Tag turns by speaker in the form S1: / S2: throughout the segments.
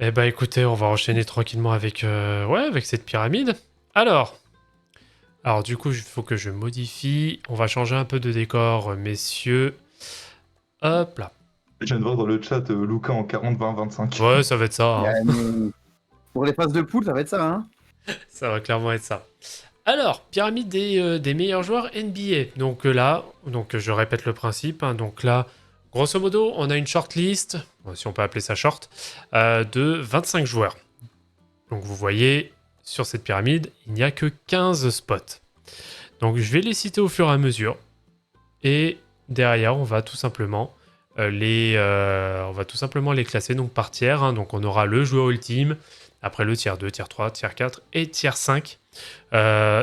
S1: Eh bah écoutez, on va enchaîner tranquillement avec, avec cette pyramide. Alors, alors du coup, il faut que je modifie. On va changer un peu de décor, messieurs. Hop là.
S2: Je viens de voir dans le chat Luca en 40, 20, 25.
S1: Ouais, ça va être ça, hein.
S3: Pour les phases de poule, ça va être ça, hein.
S1: Ça va clairement être ça. Alors, pyramide des meilleurs joueurs NBA. Donc là, je répète le principe, hein. Donc là, grosso modo, on a une shortlist, bon, si on peut appeler ça short, de 25 joueurs. Donc vous voyez, sur cette pyramide, il n'y a que 15 spots. Donc je vais les citer au fur et à mesure. Et derrière, on va tout simplement les classer donc par tiers, hein. Donc on aura le joueur ultime, après le tiers 2, tiers 3, tiers 4 et tiers 5.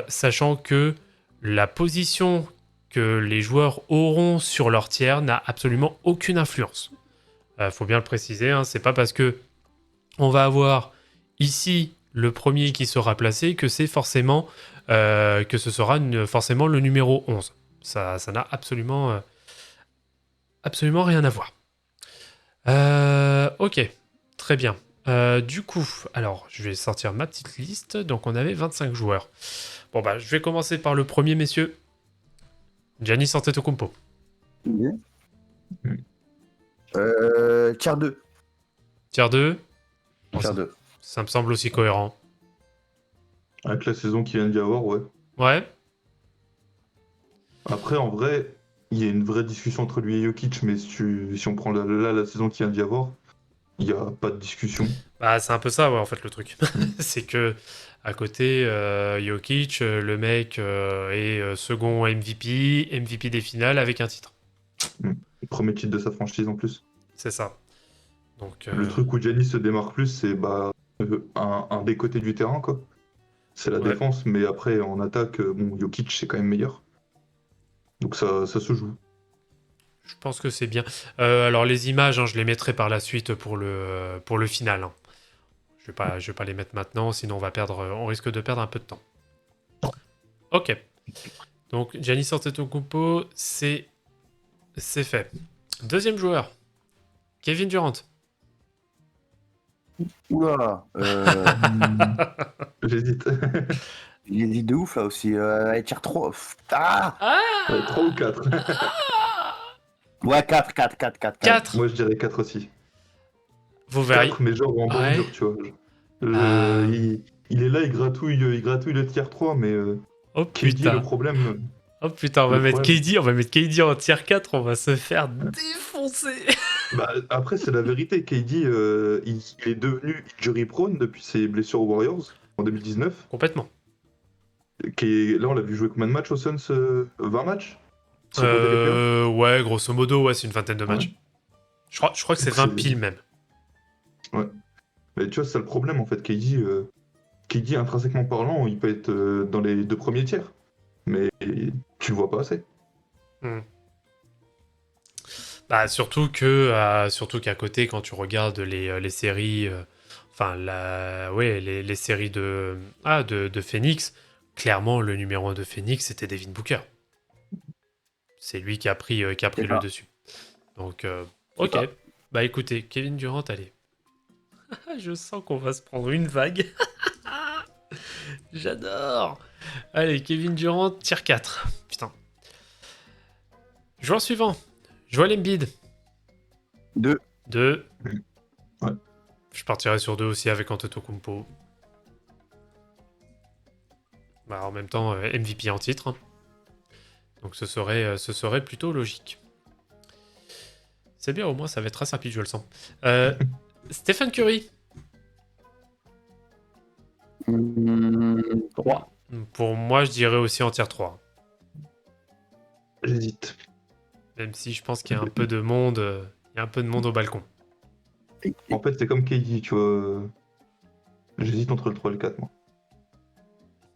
S1: Sachant que la position que les joueurs auront sur leur tiers n'a absolument aucune influence. Faut bien le préciser, hein, c'est pas parce que on va avoir ici le premier qui sera placé que c'est forcément que ce sera forcément le numéro 11. Ça n'a absolument rien à voir. Ok, très bien. Du coup, alors je vais sortir ma petite liste. Donc on avait 25 joueurs. Bon bah je vais commencer par le premier, messieurs. Giannis Antetokounmpo.
S3: Mhm. Tiers 2.
S1: Tier 2. Bon,
S3: Tiers
S1: ça,
S3: 2.
S1: ça me semble aussi cohérent.
S2: Avec la saison qu'il vient d'y avoir, ouais.
S1: Ouais.
S2: Après, en vrai, il y a une vraie discussion entre lui et Jokic, mais si on prend la saison qu'il vient d'y avoir, il n'y a pas de discussion.
S1: Bah c'est un peu ça, ouais, en fait, le truc.
S2: Mm.
S1: C'est que à côté, Jokic, le mec est second MVP des finales avec un titre.
S2: Mm. Le premier titre de sa franchise en plus.
S1: C'est ça. Donc,
S2: Le truc où Giannis se démarque plus, c'est bah, un des côtés du terrain, quoi. C'est la
S1: ouais.
S2: défense, mais après, en attaque, bon, Jokic, c'est quand même meilleur. Donc ça se joue.
S1: Je pense que c'est bien. Alors les images, hein, je les mettrai par la suite pour le final, hein. Je vais pas les mettre maintenant, sinon on risque de perdre un peu de temps. Ok. Donc Giannis Antetokounmpo, c'est fait. Deuxième joueur, Kevin Durant.
S3: Oula.
S2: J'hésite.
S3: Il est dit de ouf là aussi. Tiers 3. Ah.
S1: Ah
S2: 3 ou 4.
S3: Ouais, 4, 4, 4, 4, 4.
S1: 4.
S2: Moi, je dirais 4 aussi.
S1: Vous verriez.
S2: 4, mais genre en
S1: Ouais.
S2: bordure, tu vois.
S1: Euh,
S2: Il est là, il gratouille le tiers 3, mais
S1: Oh
S2: KD,
S1: putain. Oh putain,
S2: le problème,
S1: On va mettre KD en tier 4, on va se faire défoncer.
S2: bah, après, c'est la vérité. KD, il est devenu injury prone depuis ses blessures aux Warriors en 2019.
S1: Complètement.
S2: Là, on l'a vu jouer combien de matchs aux Suns? 20 matchs? Sans compter les playoffs?
S1: Ouais, grosso modo, ouais, c'est une vingtaine de
S2: Ouais.
S1: matchs. Je crois que c'est
S2: Donc
S1: 20 piles même.
S2: ouais. Mais tu vois, c'est ça le problème en fait. KD, intrinsèquement parlant, il peut être dans les 2 premiers tiers. Mais tu le vois pas assez.
S1: Hmm. Bah, surtout qu'à côté, quand tu regardes les séries, les séries de Phoenix, clairement, le numéro 1 de Phoenix, c'était Devin Booker. C'est lui qui a
S3: C'est
S1: pris le
S3: ça.
S1: dessus. Donc,
S3: C'est
S1: ok.
S3: ça.
S1: Bah, écoutez, Kevin Durant, allez. Je sens qu'on va se prendre une vague. J'adore. Allez, Kevin Durant, tier 4. Putain. Joueur suivant. Joel Embiid.
S3: 2.
S1: 2.
S2: Ouais.
S1: Je partirai sur 2 aussi avec Antetokounmpo. Bah, en même temps, MVP en titre, hein. Donc ce serait plutôt logique. C'est bien, au moins ça va être très rapide, je le sens. Stephen Curry.
S3: 3.
S1: Pour moi, je dirais aussi en tier 3.
S2: J'hésite.
S1: Même si je pense qu'il y a un peu de monde, il y a un peu de monde au balcon.
S2: En fait, c'est comme KD, tu vois. J'hésite entre le 3 et le 4, moi.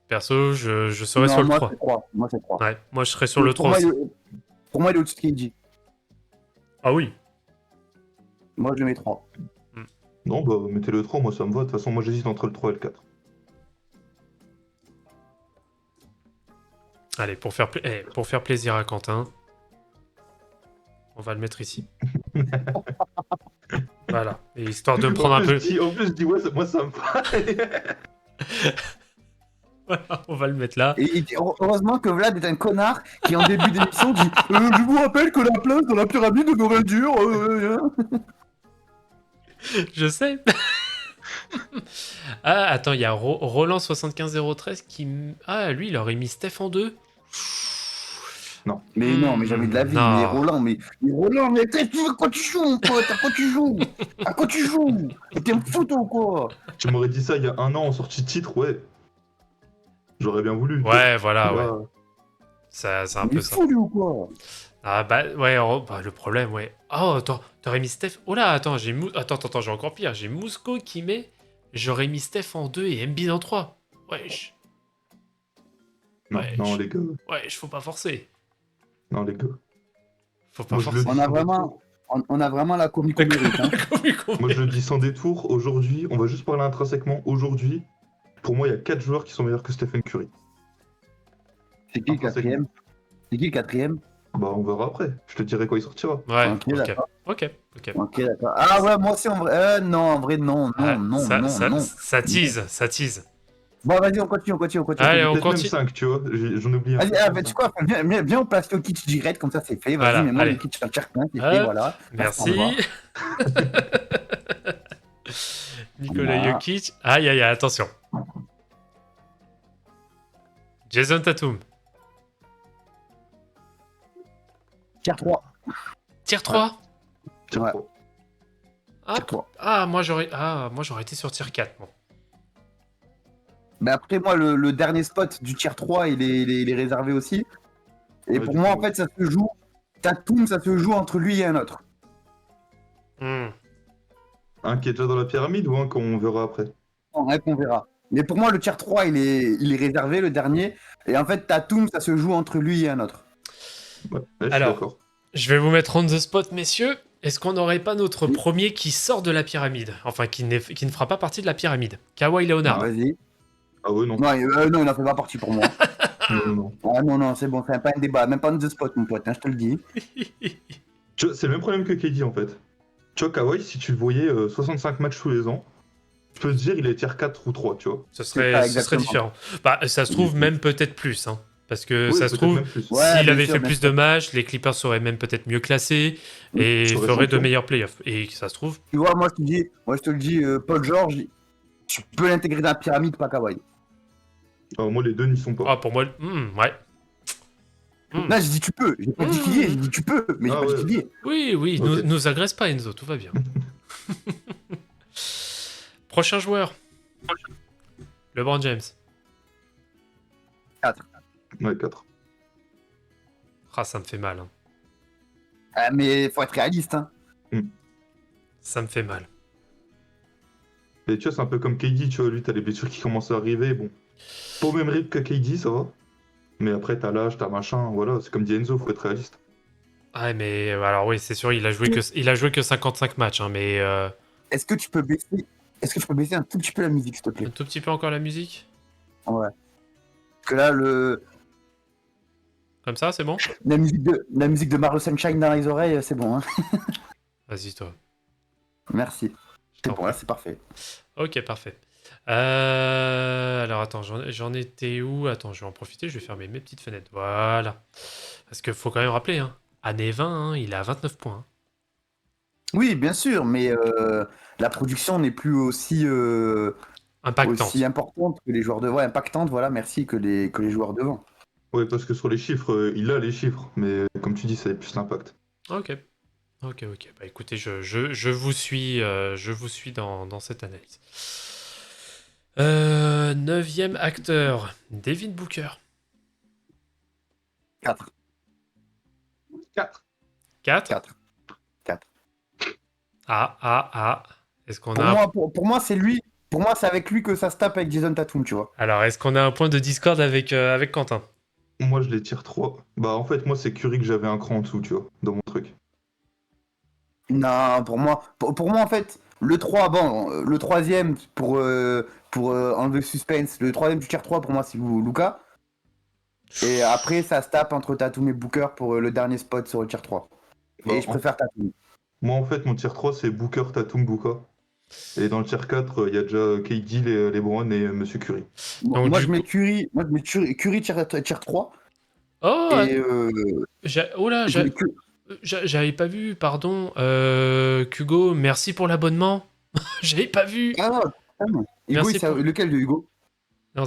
S1: Perso, je serais sur
S3: Non,
S1: le
S3: moi
S1: 3.
S3: c'est 3. Moi c'est 3.
S1: Ouais, moi je serais sur le
S3: Pour
S1: 3
S3: moi,
S1: aussi.
S3: pour moi, il est au-dessus de KD.
S1: Ah oui.
S3: Moi, je le mets 3.
S2: Non, bah, mettez le 3, moi ça me va. De toute façon, moi j'hésite entre le 3 et le 4.
S1: Allez, pour faire plaisir à Quentin, on va le mettre ici. Voilà. Et histoire de me prendre un peu.
S2: En plus, je dis, ouais, moi, ça me va.
S1: Voilà, on va le mettre là.
S3: Et heureusement que Vlad est un connard qui, en début d'émission, dit je vous rappelle que la place dans la pyramide de Noreldure.
S1: Je sais. Ah, attends, il y a Roland 75013 qui. Ah, lui, il aurait mis Steph en 2.
S3: Mais non, mais jamais de la vie.
S1: Non.
S3: Mais Roland, mais qu'est-ce que tu veux, à quoi tu joues, mon pote? À quoi tu joues? À quoi tu joues? T'es un foot ou quoi?
S2: Tu m'aurais dit ça il y a un an en sortie de titre, ouais. J'aurais bien voulu.
S1: Ouais, voilà,
S2: Là,
S1: ouais. C'est un
S3: Il
S1: peu
S3: est
S1: ça.
S3: fou, lui, ou quoi?
S1: Ah, bah, ouais, bah, le problème, ouais. Oh, attends, t'aurais mis Steph. Oh là, attends, attends, j'ai encore pire. J'ai Mousco qui met. J'aurais mis Steph en 2 et Embiid en 3. Wesh.
S2: non,
S1: Ouais,
S2: non, les gars.
S1: Wesh, faut pas forcer.
S2: Non, les gars.
S1: Faut pas
S2: Moi, je le
S1: forcer.
S2: dis
S3: On a
S2: sans
S3: vraiment,
S2: détour.
S3: on a vraiment la commu qu'on mérite, hein.
S2: Moi, je le dis sans détour. Aujourd'hui, on va juste parler intrinsèquement. Aujourd'hui, pour moi, il y a 4 joueurs qui sont meilleurs que Stephen Curry.
S3: C'est qui le quatrième? C'est qui le quatrième?
S2: Bah, on verra après. Je te dirai quand il sortira.
S1: Ouais,
S3: Ok,
S1: ok.
S3: d'accord.
S1: Ok.
S3: Ok, d'accord. Ah ouais, moi aussi, en vrai. Non, en vrai, non,
S1: Ah,
S3: non,
S1: ça
S3: non.
S1: ça tease.
S3: Bon, vas-y, on continue.
S1: Allez, on
S2: Peut-être même
S1: continue.
S2: 5, tu vois. J'en oublie un.
S3: Vas-y, tu quoi, viens, on place Jokic direct, comme ça c'est fait. Vas-y,
S1: Voilà,
S3: mais moi,
S1: allez.
S3: Jokic, c'est un c'est
S1: Hop,
S3: fait, voilà.
S1: Merci. Nikola
S3: Voilà.
S1: Jokic. Aïe, attention. Jason Tatum.
S3: Tier 3.
S1: Tier 3.
S2: Tiens,
S3: Ouais.
S2: quoi.
S1: Ah,
S3: Tier 3.
S1: moi j'aurais été sur tier 4. Bon.
S3: Mais après, moi, le dernier spot du tier 3, il est réservé aussi. Et
S2: Ouais,
S3: pour
S2: du
S3: moi,
S2: coup,
S3: en fait, ça se joue. Tatum, ça se joue entre lui et un autre.
S1: Hmm.
S2: Un qui est déjà dans la pyramide ou un qu'on verra après?
S3: On verra. Mais pour moi, le tier 3, il est réservé, le dernier. Et en fait, Tatum, ça se joue entre lui et un autre.
S2: Ouais, je suis
S1: Alors,
S2: d'accord.
S1: je vais vous mettre on the spot, messieurs. Est-ce qu'on n'aurait pas notre premier qui sort de la pyramide? Enfin, qui ne fera pas partie de la pyramide. Kawhi Leonard.
S3: Vas-y.
S2: Ah ouais, non.
S3: Non, non, il n'en fait pas partie pour moi.
S2: Non.
S3: Ah non, c'est bon, c'est pas un débat. Même pas on the spot, mon pote, hein, je te le dis.
S2: Tu vois, c'est le même problème que KD en fait. Tu vois, Kawhi, si tu le voyais 65 matchs tous les ans, tu peux te dire il est tier 4 ou 3, tu vois.
S1: Ce
S3: C'est
S1: serait,
S3: ça,
S1: ce serait
S3: exactement.
S1: différent. Bah, ça se trouve même peut-être plus. Hein. Parce que
S2: Oui,
S1: ça se
S2: peut-être
S1: trouve,
S2: même plus.
S3: Ouais,
S1: s'il
S3: bien
S1: avait
S3: sûr,
S1: fait
S3: bien
S1: plus
S3: sûr.
S1: de matchs, les Clippers seraient même peut-être mieux classés et
S2: Serait
S1: feraient de
S2: champion.
S1: meilleurs playoffs. Et ça se trouve,
S3: Tu vois, moi je te le dis, Paul George, tu peux l'intégrer dans la pyramide, pas Kawhi.
S2: Alors, moi, les deux n'y sont pas.
S1: ah, pour moi, ouais.
S3: Là, j'ai dit tu peux. J'ai pas dit qu'il y est, j'ai dit tu peux, mais j'ai
S2: Ah
S3: pas dit
S2: ouais.
S3: qu'il y est.
S1: Oui,
S2: Ok.
S1: nous agresse pas Enzo, tout va bien. Prochain joueur. LeBron James.
S2: Ouais, 4.
S1: Ah, ça me fait mal. Hein.
S3: Ah, mais faut être réaliste, hein.
S1: Ça me fait mal.
S2: Et tu vois, c'est un peu comme KD, tu vois, lui, t'as les blessures qui commencent à arriver. Bon, pas au même rythme que KD, ça va. Mais après, t'as l'âge, t'as machin, voilà, c'est comme dit Enzo, faut être réaliste.
S1: Ah, mais alors oui, c'est sûr, il a joué que 55 matchs, hein, mais
S3: Est-ce que tu peux baisser un tout petit peu la musique, s'il te plaît?
S1: un tout petit peu encore la musique.
S3: Ouais. Parce que là,
S1: Comme ça, c'est bon?
S3: la musique de Mario Sunshine dans les oreilles, c'est bon, hein.
S1: Vas-y, toi.
S3: Merci.
S1: Je
S3: C'est
S1: t'en
S3: bon, là,
S1: prie.
S3: c'est parfait.
S1: Ok, parfait. Alors attends, j'en étais où? Attends, je vais en profiter, je vais fermer mes petites fenêtres. Voilà. Parce qu'il faut quand même rappeler, hein. Année 20, hein, il a 29 points. Hein.
S3: Oui, bien sûr, mais la production n'est plus aussi
S1: Impactante.
S3: importante que les joueurs devant. Ouais, impactante, voilà, merci, que les joueurs devant.
S2: Ouais, parce que sur les chiffres, il a les chiffres, mais comme tu dis, ça a plus d'impact.
S1: Ok. Bah écoutez, je vous suis dans cette analyse. 9e acteur, Devin Booker.
S3: 4.
S2: 4.
S1: 4.
S3: 4.
S1: Est-ce qu'on
S3: Pour
S1: a
S3: moi, pour moi, c'est lui. Pour moi, c'est avec lui que ça se tape avec Jason Tatum, tu vois.
S1: Alors, est-ce qu'on a un point de Discord avec Quentin?
S2: Moi, je les tire 3. Bah, en fait, moi, c'est Curry que j'avais un cran en dessous, tu vois, dans mon truc.
S3: Non, pour moi, en fait, le 3, bon, le troisième, pour enlever le suspense, le troisième du tier 3, pour moi, c'est Luka. Et après, ça se tape entre Tatum et Booker pour le dernier spot sur le tier 3.
S2: Bah,
S3: Et je préfère Tatum.
S2: Moi, en fait, mon tier 3, c'est Booker, Tatum, Booker. Et dans le tier 4, il y a déjà KD, LeBron et Monsieur Curry.
S3: Bon,
S1: Donc,
S3: moi,
S1: du
S3: je mets
S1: coup...
S3: Curry tier 3.
S1: Oh,
S3: Et
S1: oh là,
S3: je mets
S1: j'avais pas vu, pardon. Hugo, merci pour l'abonnement. J'avais pas vu.
S3: Ah, putain. Hugo,
S1: Merci pour...
S3: lequel de Hugo?
S1: Non,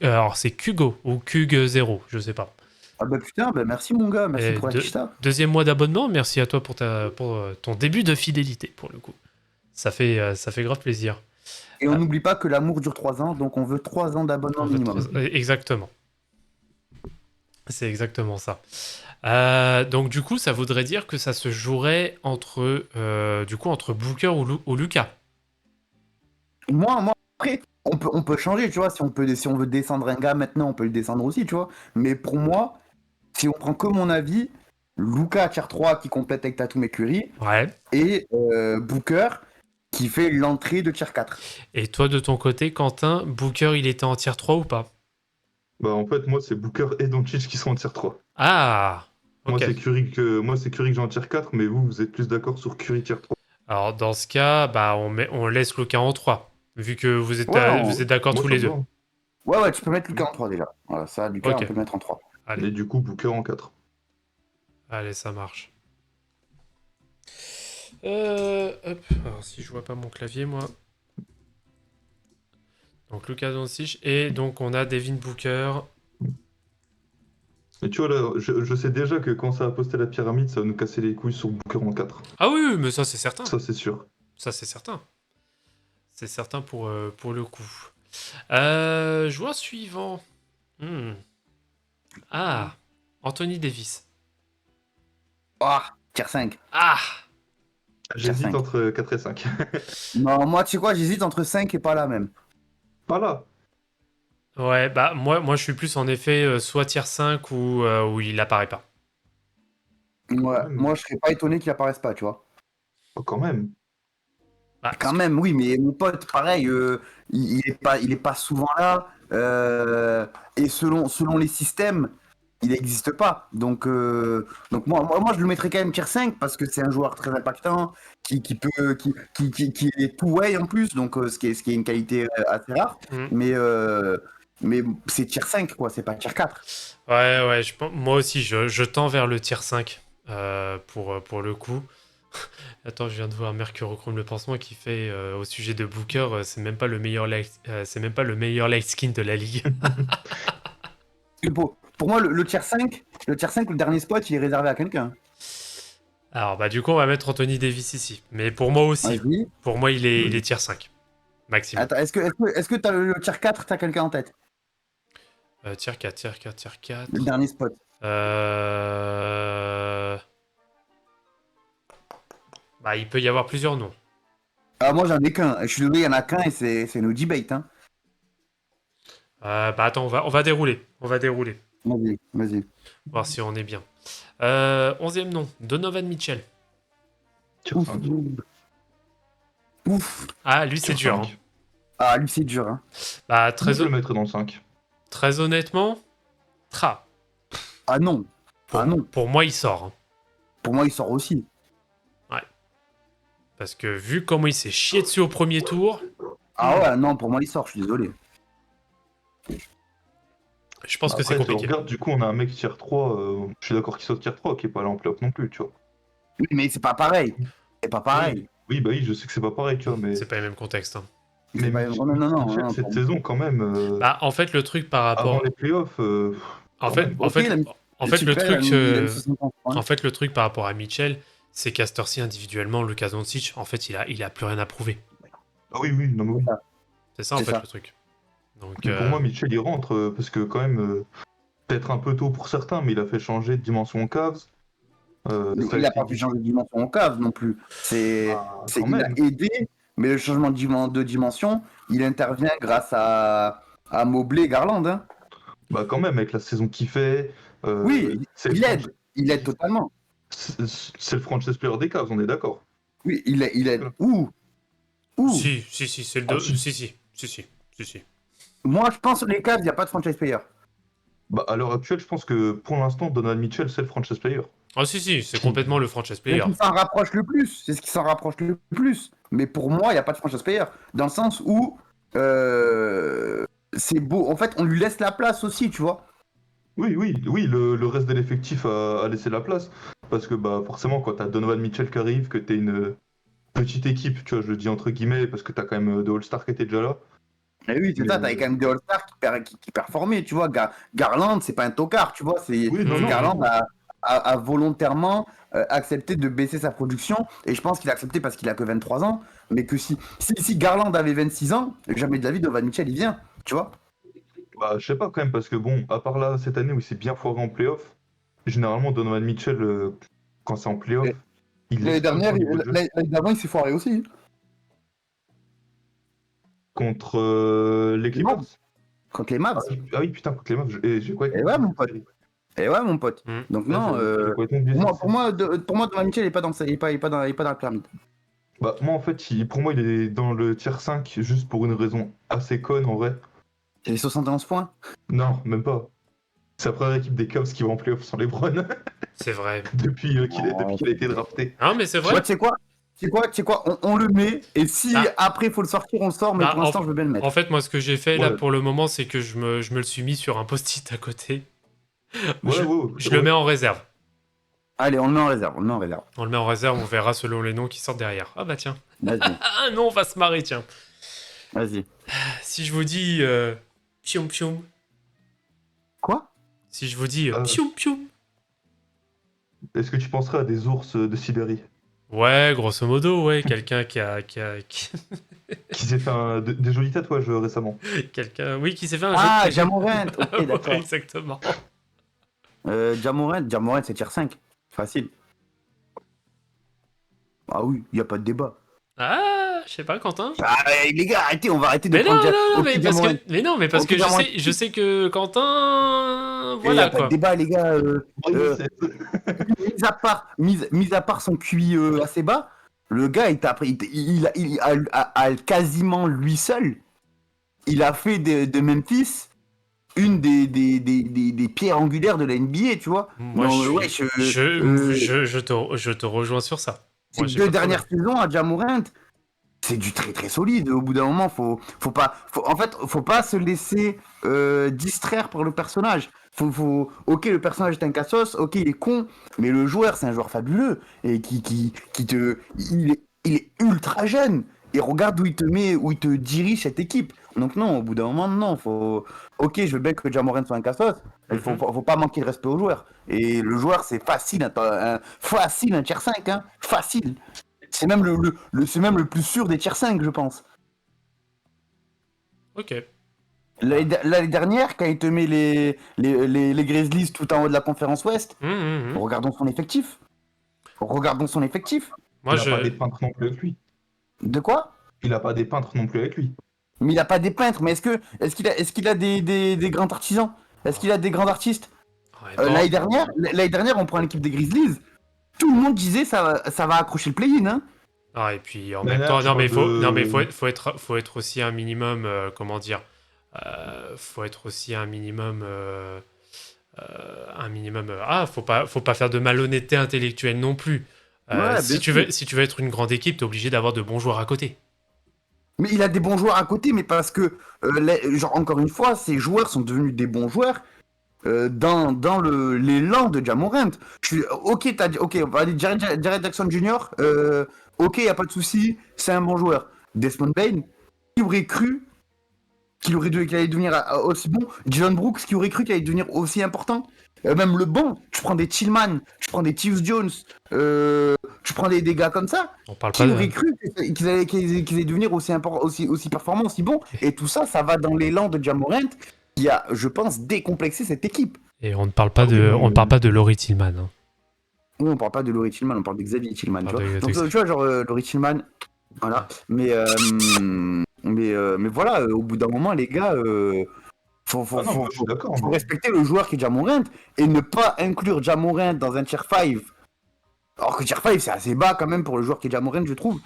S1: alors, c'est Kugo ou Kug0, je sais pas.
S3: Ah bah putain, bah merci mon gars, merci
S1: Et
S3: pour la kishta.
S1: deuxième mois d'abonnement, merci à toi pour, ton début de fidélité, pour le coup. Ça fait grave plaisir.
S3: Et on
S1: Ah,
S3: n'oublie pas que l'amour dure 3 ans, donc on veut 3 ans d'abonnement
S1: on veut
S3: minimum.
S1: exactement. C'est exactement ça. Donc du coup, ça voudrait dire que ça se jouerait entre Booker ou Lucas.
S3: Moi, après, on peut changer, tu vois, si on veut descendre un gars maintenant, on peut le descendre aussi, tu vois. Mais pour moi, si on prend que mon avis, Luka tier 3 qui complète avec Tatum et Curry,
S1: Ouais.
S3: et Booker qui fait l'entrée de tier 4.
S1: Et toi, de ton côté, Quentin, Booker, il était en tier 3 ou pas?
S2: Bah, en fait, moi, c'est Booker et Doncic qui sont en tier 3.
S1: Ah,
S2: Moi,
S1: ok.
S2: c'est Curry que j'ai en tier 4, mais vous êtes plus d'accord sur Curry tier 3.
S1: Alors dans ce cas, bah, on laisse Lucas en 3, vu que
S3: Ouais,
S1: vous êtes d'accord
S2: Moi,
S1: tous
S2: ça
S1: les
S2: me
S1: deux.
S2: va.
S3: ouais, tu peux mettre Luka en 3 déjà. Voilà, ça, Luka, on
S1: Ok,
S3: peut le mettre en 3.
S1: allez,
S2: Et du coup, Booker en 4.
S1: allez, ça marche. Hop, alors si je vois pas mon clavier, moi. Donc Lucas Doncic, et donc on a Devin Booker.
S2: Mais tu vois, là, je sais déjà que quand ça va poster la pyramide, ça va nous casser les couilles sur Booker en 4.
S1: Ah oui, oui, mais ça c'est certain.
S2: Ça, c'est sûr.
S1: Ça c'est certain. C'est certain pour le coup. Joueur suivant. Hmm. Ah, Anthony Davis.
S3: Ah, tier 5.
S1: Ah,
S2: J'hésite
S3: 5.
S2: entre 4 et 5.
S3: Non, moi, tu sais quoi, j'hésite entre 5 et pas là même.
S2: Pas là.
S1: ouais, bah moi je suis plus en effet soit tier 5 ou il apparaît pas.
S3: Ouais,
S2: Quand même.
S3: moi, je serais pas étonné qu'il apparaisse pas, tu vois.
S2: Oh, quand même.
S1: Bah,
S3: Quand même, oui, mais mon pote, pareil, il est pas souvent là. Et selon les systèmes, il n'existe pas. Donc moi, je le mettrais quand même tier 5 parce que c'est un joueur très impactant, qui est two-way en plus, donc ce qui est une qualité assez rare.
S1: hmm.
S3: Mais c'est tier 5, quoi, c'est pas tier 4.
S1: Ouais, moi aussi je tends vers le tier 5 pour le coup. Attends, je viens de voir Mercurochrome le pansement qui fait au sujet de Booker, c'est même pas le meilleur c'est même pas le meilleur light skin de la ligue.
S3: Pour moi, le tier 5, le dernier spot, il est réservé à quelqu'un.
S1: Alors bah du coup on va mettre Anthony Davis ici. Mais pour moi aussi.
S3: Vas-y.
S1: Pour moi il est tier 5. Maximum.
S3: Attends, est-ce que t'as le tier 4, t'as quelqu'un en tête?
S1: Tier 4, tier 4, tier 4.
S3: Le dernier spot.
S1: Bah il peut y avoir plusieurs noms.
S3: Ah, moi j'en ai qu'un. Je suis désolé, il y en a qu'un et c'est no debate. Hein.
S1: Bah attends, on va dérouler. On va dérouler.
S3: Vas-y, vas-y.
S1: Voir si on est bien. 11e nom, Donovan Mitchell.
S2: Tier
S3: Ouf.
S2: 5.
S3: Ouf.
S1: Ah, lui, c'est
S2: Tier
S1: dur.
S2: 5.
S1: Hein.
S3: Ah, lui c'est dur. Hein.
S1: Bah,
S2: Moi, je le mettrais dans le 5.
S1: très honnêtement, Tra.
S3: Ah non. Ah non.
S1: Pour moi, il sort. Hein.
S3: Pour moi, il sort aussi.
S1: Parce que vu comment il s'est chié dessus au premier tour,
S3: Ah ouais, non, pour moi, il sort, je suis désolé.
S1: je pense que c'est
S2: Après,
S1: compliqué.
S2: regarde, du coup, on a un mec tier 3. Je suis d'accord qu'il soit tier 3, qui est pas là en playoff non plus, tu vois.
S3: Oui, mais c'est pas pareil. C'est pas pareil.
S2: Oui, bah oui, je sais que c'est pas pareil, tu vois, mais.
S1: C'est pas les mêmes contextes. Hein.
S3: C'est pas-
S2: Mitchell,
S3: non,
S2: cette
S3: pour-
S2: saison, quand même.
S1: Bah, en fait, le truc par
S2: Avant
S1: rapport.
S2: les playoffs.
S1: En
S2: quand
S1: fait,
S2: même.
S1: en
S3: Ok,
S1: fait,
S3: il a mis-
S1: en fait, le
S3: super,
S1: truc.
S3: il a mis 60 points.
S1: En fait, le truc par rapport à Mitchell, c'est qu'à cette heure-ci, individuellement, Luka Doncic, en fait, il a plus rien à prouver.
S2: Ah oui, oui, non, mais oui.
S1: C'est ça, en
S3: C'est
S1: fait,
S3: ça.
S1: le truc. Donc,
S2: Mais pour moi, Mitchell, il rentre, parce que quand même, peut-être un peu tôt pour certains, mais il a fait changer de dimension aux Cavs. Ça
S3: Il a
S2: été
S3: pas pu
S2: dit-
S3: changer de dimension en cave non plus.
S2: quand
S3: Il a
S2: même.
S3: aidé, mais le changement de dimension, il intervient grâce à Mobley et Garland. Hein.
S2: Bah, quand même, avec la saison qu'il fait.
S3: Oui,
S2: c'est le
S3: il aide. Il aide
S2: franchise-
S3: totalement.
S2: c'est le franchise player des Cavs, on est d'accord.
S3: Oui, il aide. Ouh.
S1: si, c'est le
S2: Ah,
S1: deux.
S2: si.
S1: Si.
S3: Moi, je pense que les Cavs, il n'y a pas de franchise player.
S2: Bah, à l'heure actuelle, je pense que pour l'instant, Donovan Mitchell, c'est le franchise player.
S1: Ah si, c'est complètement le franchise
S3: C'est
S1: player.
S3: ce qui s'en rapproche le plus. C'est ce qui s'en rapproche le plus. Mais pour moi, il n'y a pas de franchise player. Dans le sens où c'est beau. En fait, on lui laisse la place aussi, tu vois.
S2: Oui, le reste de l'effectif a laissé la place. Parce que bah forcément, quand t'as Donovan Mitchell qui arrive, que t'es une petite équipe, tu vois, je le dis entre guillemets, parce que t'as quand même deux All-Stars qui étaient déjà là.
S3: Et oui, c'est
S2: Mais,
S3: ça. T'avais quand même des All-Stars qui performaient, tu vois. Garland, c'est pas un tocard, tu vois.
S2: Oui, non,
S3: Garland
S2: non.
S3: a volontairement accepté de baisser sa production. Et je pense qu'il a accepté parce qu'il a que 23 ans. Mais que si Garland avait 26 ans, jamais de la vie, Donovan Mitchell, il vient, tu vois.
S2: Bah, je sais pas quand même, parce que bon, à part là, cette année où il s'est bien foiré en playoff, généralement, Donovan Mitchell, quand c'est en playoff, il
S3: L'année
S2: laisse pas
S3: dernière,
S2: au niveau de jeu.
S3: l'année d'avant, il s'est foiré aussi.
S2: Contre les
S3: Non,
S2: Clippers.
S3: contre les Mavs.
S2: Ah oui, putain, contre les Mavs, j'ai quoi
S3: Et ouais, mon pote. Et ouais, mon pote.
S1: Mm.
S3: Donc
S2: Ouais,
S3: non,
S2: j'avais complètement oublié
S3: pour
S2: ça.
S3: moi, Donovan Mitchell, il est pas dans, il est pas dans la pyramide.
S2: Bah, moi, en fait, pour moi, il est dans le tier 5, juste pour une raison assez conne, en vrai.
S3: Il a 71 points.
S2: Non, même pas. C'est la première équipe des Cavs qui va en playoff sans LeBron
S1: C'est vrai.
S2: depuis qu'il a été drafté.
S1: Ah, mais c'est
S3: Ouais,
S1: vrai.
S3: tu sais quoi? On le met, et si
S1: Ah.
S3: après il faut le sortir, on le sort, mais
S1: Bah,
S3: pour l'instant, je veux bien le mettre.
S1: En fait, moi, ce que j'ai fait là
S2: Ouais.
S1: pour le moment, c'est que je me le suis mis sur un post-it à côté.
S2: Ouais,
S1: je
S2: ouais,
S1: je le mets en réserve.
S3: Allez, on le met en réserve, on le met en réserve.
S1: On le met en réserve, on verra selon les noms qui sortent derrière. Ah bah tiens.
S3: Vas-y,
S1: Ah non, on va se marrer, tiens.
S3: vas-y.
S1: Si je vous dis pioum pioum.
S3: Quoi?
S1: Si je vous dis
S2: Ah.
S1: pioum pioum.
S2: Est-ce que tu penserais à des ours de Sibérie
S1: Ouais, grosso modo, ouais, quelqu'un qui
S2: qui s'est fait des jolis tatouages récemment?
S1: quelqu'un, oui, qui s'est fait un
S3: Ah,
S1: jeu.
S3: Jamorant, ok,
S1: Ouais,
S3: d'accord.
S1: exactement.
S3: Jamorant, c'est tier 5. Facile. Ah oui, il n'y a pas de débat.
S1: Ah, je sais pas, Quentin.
S3: Ah, les gars, arrêtez, on va arrêter de
S1: Mais non,
S3: prendre
S1: non,
S3: Ok, Jamorant.
S1: mais parce
S3: Ok,
S1: que
S3: Jamorant.
S1: je sais que Quentin,
S3: Il n'y
S1: voilà
S3: a pas de
S1: quoi.
S3: débat, les gars.
S2: Bravo, c'est-
S3: Mis à part son QI assez bas, le gars, a quasiment lui seul, il a fait de Memphis une des pierres angulaires de la NBA, tu vois.
S1: Moi,
S3: Non,
S1: je
S3: ouais,
S1: suis, je te rejoins sur ça. Moi,
S3: ces
S1: j'ai
S3: deux
S1: pas de
S3: dernières
S1: problème.
S3: saisons à Ja Morant, c'est du très très solide. Au bout d'un moment, en fait, faut pas se laisser distraire par le personnage. Ok, le personnage est un cassos, ok, il est con, mais le joueur, c'est un joueur fabuleux et il est ultra jeune. Et regarde où il te met, où il te dirige cette équipe. Donc non, au bout d'un moment, non, Ok, je veux bien que Ja Morant soit un cassos, mais faut pas manquer de respect au joueur. Et le joueur, c'est facile, facile un tier 5, hein, facile. C'est même c'est même le plus sûr des tiers 5, je pense.
S1: Ok.
S3: L'année dernière, quand il te met les Grizzlies tout en haut de la conférence Ouest,
S1: Hum.
S3: regardons son effectif. Regardons son effectif.
S1: Moi,
S2: Il a pas des
S1: je.
S2: peintres non plus avec lui.
S3: De quoi?
S2: Il a pas des peintres non plus avec lui.
S3: Mais il a pas des peintres, mais est-ce qu'il a des grands artisans? Est-ce qu'il a des grands artistes?
S1: Ouais, bon.
S3: L'année dernière, on prend l'équipe des Grizzlies. Tout le monde disait ça va accrocher le play-in, hein.
S1: Ah, et puis en
S2: Mais
S1: même
S2: là,
S1: temps,
S2: tu
S1: non, mais
S2: parles
S1: non, mais
S2: de-
S1: faut être aussi un minimum, comment dire, faut être aussi un minimum. Faut pas faire de malhonnêteté intellectuelle non plus.
S3: Ouais, bien sûr.
S1: Si tu veux être une grande équipe, t'es obligé d'avoir de bons joueurs à côté.
S3: Mais il a des bons joueurs à côté, mais parce que, genre, encore une fois, ces joueurs sont devenus des bons joueurs dans l'élan de Ja Morant. Ok, ok, on va dire Jared Jackson Jr., ok, y a pas de souci, c'est un bon joueur. Desmond Bain, qui aurait cru qu'il allait devenir aussi bon? Dylan Brooks, qui aurait cru qu'il allait devenir aussi important? Même le bon, tu prends des Tillman, tu prends des Tyus Jones, tu prends des gars comme ça.
S1: On parle
S3: Qui
S1: pas
S3: aurait
S1: de.
S3: cru qu'ils allaient devenir aussi performants, aussi bons? Et tout ça, ça va dans l'élan de Ja Morant qui a, je pense, décomplexé cette équipe.
S1: Et on ne parle pas on ne parle pas de Laurie Tillman. Hein.
S3: Oui, on parle pas de Laurie Tillman, on parle de Xavier Tillman, tu
S1: Ah,
S3: vois.
S1: de-
S3: Donc, tu vois, genre, Laurie Tillman, voilà. Mais voilà, au bout d'un moment, les gars,
S2: Ah non, je suis d'accord.
S3: faut
S2: moi.
S3: respecter le joueur qui est Ja Morant et ne pas inclure Ja Morant dans un tier 5. Alors que tier 5, c'est assez bas quand même pour le joueur qui est Ja Morant, je trouve.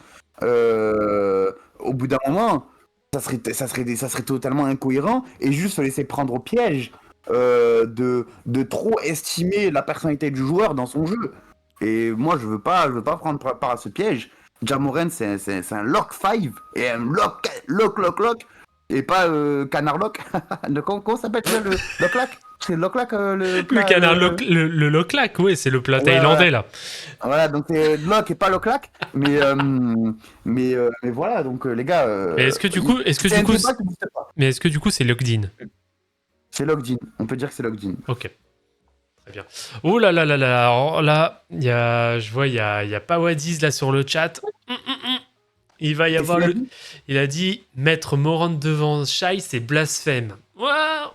S3: Au bout d'un moment, ça serait totalement incohérent et juste se laisser prendre au piège de trop estimer la personnalité du joueur dans son jeu. Et moi, je veux pas prendre part à ce piège. Ja Morant, c'est un lock 5 et un lock, et pas canard lock. Comment s'appelle le lock lac? C'est lock lac le plat,
S1: Le canard, le loklac, oui, c'est le plat
S3: Ouais,
S1: thaïlandais, là.
S3: voilà, donc c'est lock et pas lock lac. Mais voilà, donc les gars.
S1: Mais est-ce que du coup,
S3: c'est un débat qui n'existe pas.
S1: mais est-ce que du coup, c'est locked in?
S3: C'est locked in. On peut dire que c'est locked in.
S1: Ok. Très bien. Oh là là là là. Alors là, je vois, il y a Pawadiz là sur le chat. Il va y
S3: Qu'est-ce
S1: avoir
S3: qu'il a
S1: le.
S3: dit
S1: Il a dit mettre Morant devant Shai, c'est blasphème. Waouh.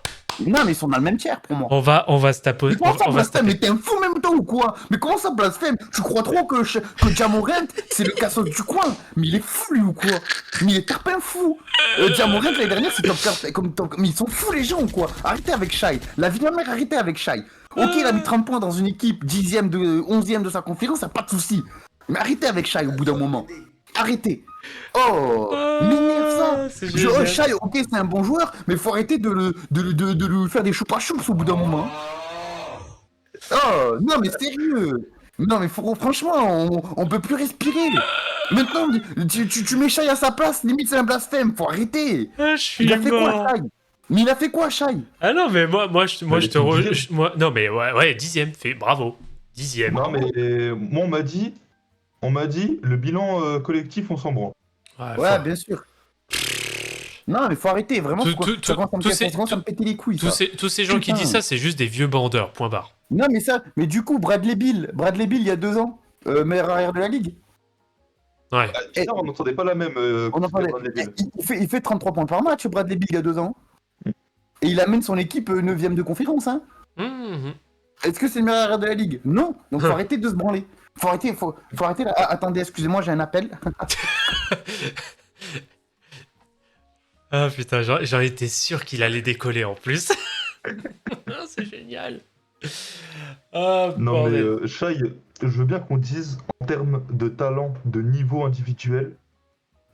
S3: Non, mais ils sont dans le même tiers pour moi.
S1: On va se taper.
S3: Mais comment ça
S1: On va se
S3: blasphème?
S1: taper.
S3: Mais t'es un fou en même temps ou quoi? Mais comment ça blasphème? Tu crois trop que Ja Morant, c'est le cassos du coin? Mais il est fou lui ou quoi? Mais il est tarpin fou! Ja Morant l'année dernière c'est top 4 mais ils sont fous les gens ou quoi? Arrêtez avec Shai. La vie de ma mère, arrêtez avec Shai. Ok, il a mis 30 points dans une équipe 10e, 11e de sa conférence, y'a pas de souci. Mais arrêtez avec Shai au bout d'un moment. Arrêtez. Oh, m'énerve ça.
S1: C'est
S3: Je,
S1: génial.
S3: Shai, ok, c'est un bon joueur, mais faut arrêter de lui faire des choupa-choups au bout d'un moment. Oh, non, mais sérieux. Non, mais franchement, on peut plus respirer. Maintenant, tu mets Shai à sa place, limite c'est un blasphème, faut arrêter.
S1: Ah, je suis
S3: Il a fait
S1: mort.
S3: quoi, Shai? Mais il a fait quoi, Shai?
S1: Ah non, mais moi je
S2: Mais
S1: te
S2: il est
S1: non, mais ouais, 10e, fait bravo. 10e.
S2: Non, mais moi, on m'a dit, le bilan collectif, on s'en branle.
S3: Ouais, bien sûr. Non, mais faut arrêter, vraiment.
S1: Tout-
S3: Quoi.
S1: tout-
S3: Ça commence à me
S1: tous
S3: casser-
S1: ces-
S3: ça commence à me péter les couilles.
S1: Tous
S3: Ça.
S1: ces, tous ces gens qui
S3: Putain.
S1: disent ça, c'est juste des vieux bandeurs, point barre.
S3: Non, mais du coup, Bradley Beal, il y a 2 ans, meilleur arrière de la ligue.
S1: Ouais.
S2: Ça, on n'entendait pas la même.
S3: On en parlait.
S2: Bradley Beal.
S3: Il fait 33 points par match, Bradley Beal, il y a 2 ans. Et il amène son équipe 9e de conférence. Hein.
S1: Mhm.
S3: Est-ce que c'est le meilleur arrière de la ligue? Non. Donc faut arrêter de se branler. Faut arrêter là. Ah, attendez, excusez-moi, j'ai un appel.
S1: Ah putain, j'en étais sûr qu'il allait décoller en plus. Ah, c'est génial. Ah,
S2: Non, mais
S1: bordel.
S2: Shai, je veux bien qu'on dise en termes de talent, de niveau individuel.